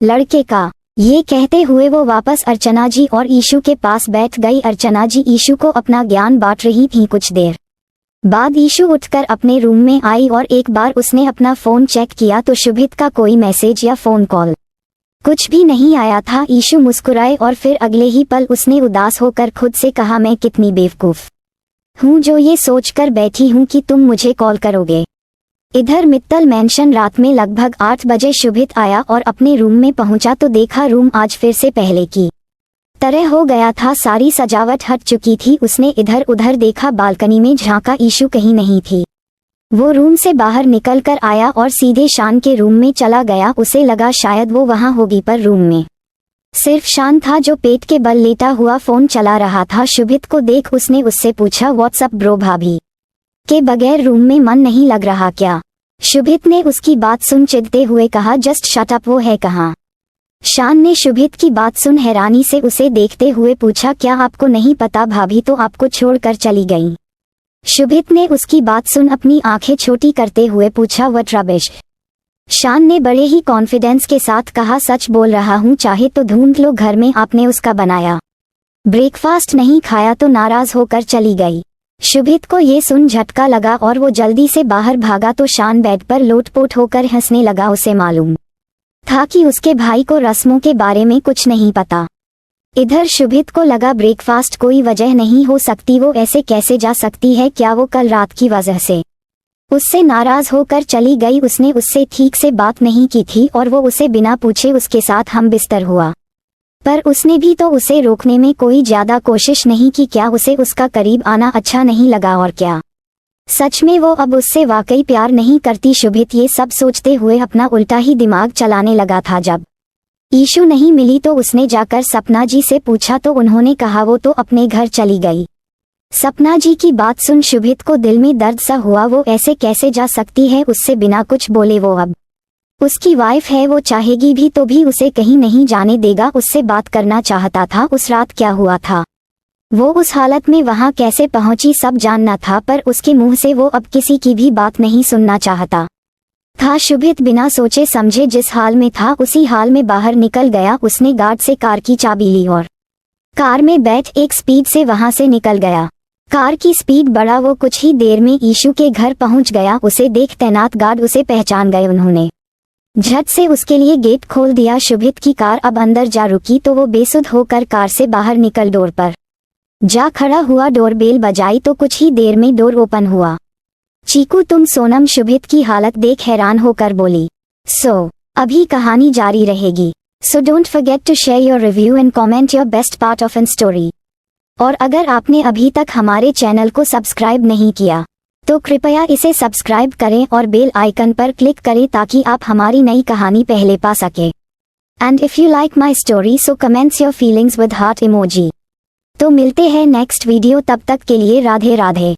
लड़के का। ये कहते हुए वो वापस अर्चना जी और ईशु के पास बैठ गई। अर्चना जी ईशु को अपना ज्ञान बांट रही थीं। कुछ देर बाद ईशु उठकर अपने रूम में आई और एक बार उसने अपना फोन चेक किया तो शुभित का कोई मैसेज या फोन कॉल कुछ भी नहीं आया था। ईशु मुस्कुराए और फिर अगले ही पल उसने उदास होकर खुद से कहा, मैं कितनी बेवकूफ हूँ जो ये सोचकर बैठी हूँ कि तुम मुझे कॉल करोगे। इधर मित्तल मैंशन रात में लगभग 8 बजे शुभित आया और अपने रूम में पहुंचा तो देखा रूम आज फिर से पहले की तरह हो गया था। सारी सजावट हट चुकी थी। उसने इधर उधर देखा, बालकनी में झांका, ईशु कहीं नहीं थी। वो रूम से बाहर निकल कर आया और सीधे शान के रूम में चला गया। उसे लगा शायद वो वहां होगी पर रूम में सिर्फ शान था जो पेट के बल लेटा हुआ फोन चला रहा था। शुभित को देख उसने उससे पूछा, व्हाट्सअप ब्रो, भाभी के बगैर रूम में मन नहीं लग रहा क्या? शुभित ने उसकी बात सुन चिढ़ते हुए कहा, जस्ट शट अप, वो है कहाँ? शान ने शुभित की बात सुन हैरानी से उसे देखते हुए पूछा, क्या आपको नहीं पता, भाभी तो आपको छोड़कर चली गई। शुभित ने उसकी बात सुन अपनी आंखें छोटी करते हुए पूछा, व्हाट रबिश। शान ने बड़े ही कॉन्फिडेंस के साथ कहा, सच बोल रहा हूँ, चाहे तो ढूंढ लो, घर में आपने उसका बनाया ब्रेकफास्ट नहीं खाया तो नाराज होकर चली गई। शुभित को ये सुन झटका लगा और वो जल्दी से बाहर भागा तो शान बेड पर लोटपोट होकर हंसने लगा। उसे मालूम था कि उसके भाई को रस्मों के बारे में कुछ नहीं पता। इधर शुभित को लगा ब्रेकफास्ट कोई वजह नहीं हो सकती, वो ऐसे कैसे जा सकती है, क्या वो कल रात की वजह से उससे नाराज होकर चली गई। उसने उससे ठीक से बात नहीं की थी और वो उसे बिना पूछे उसके साथ हम बिस्तर हुआ, पर उसने भी तो उसे रोकने में कोई ज्यादा कोशिश नहीं की। क्या उसे उसका करीब आना अच्छा नहीं लगा और क्या सच में वो अब उससे वाकई प्यार नहीं करती? शुभित ये सब सोचते हुए अपना उल्टा ही दिमाग चलाने लगा था। जब ईशु नहीं मिली तो उसने जाकर सपना जी से पूछा तो उन्होंने कहा वो तो अपने घर चली गई। सपना जी की बात सुन शुभित को दिल में दर्द सा हुआ। वो ऐसे कैसे जा सकती है उससे बिना कुछ बोले? वो अब उसकी वाइफ है, वो चाहेगी भी तो भी उसे कहीं नहीं जाने देगा। उससे बात करना चाहता था। उस रात क्या हुआ था, वो उस हालत में वहां कैसे पहुंची, सब जानना था, पर उसके मुंह से वो अब किसी की भी बात नहीं सुनना चाहता। था। शुभित बिना सोचे समझे जिस हाल में था उसी हाल में बाहर निकल गया। उसने गार्ड से कार की चाबी ली और कार में बैठ एक स्पीड से वहां से निकल गया। कार की स्पीड बढ़ा, वो कुछ ही देर में ईशु के घर पहुंच गया। उसे देख तैनात गार्ड उसे पहचान गए। उन्होंने झट से उसके लिए गेट खोल दिया। शुभित की कार अब अंदर जा रुकी तो वो बेसुध होकर कार से बाहर निकल डोर पर जा खड़ा हुआ। डोरबेल बजाई तो कुछ ही देर में डोर ओपन हुआ। चीकू तुम सोनम शुभित की हालत देख हैरान होकर बोली। अभी कहानी जारी रहेगी। So don't forget to share your review and comment your best part of an story. और अगर आपने अभी तक हमारे चैनल को सब्सक्राइब नहीं किया तो कृपया इसे सब्सक्राइब करें और बेल आइकन पर क्लिक करें ताकि आप हमारी नई कहानी पहले पा सके। And if you like my story so comments your feelings with heart emoji. तो मिलते हैं नेक्स्ट वीडियो, तब तक के लिए राधे राधे।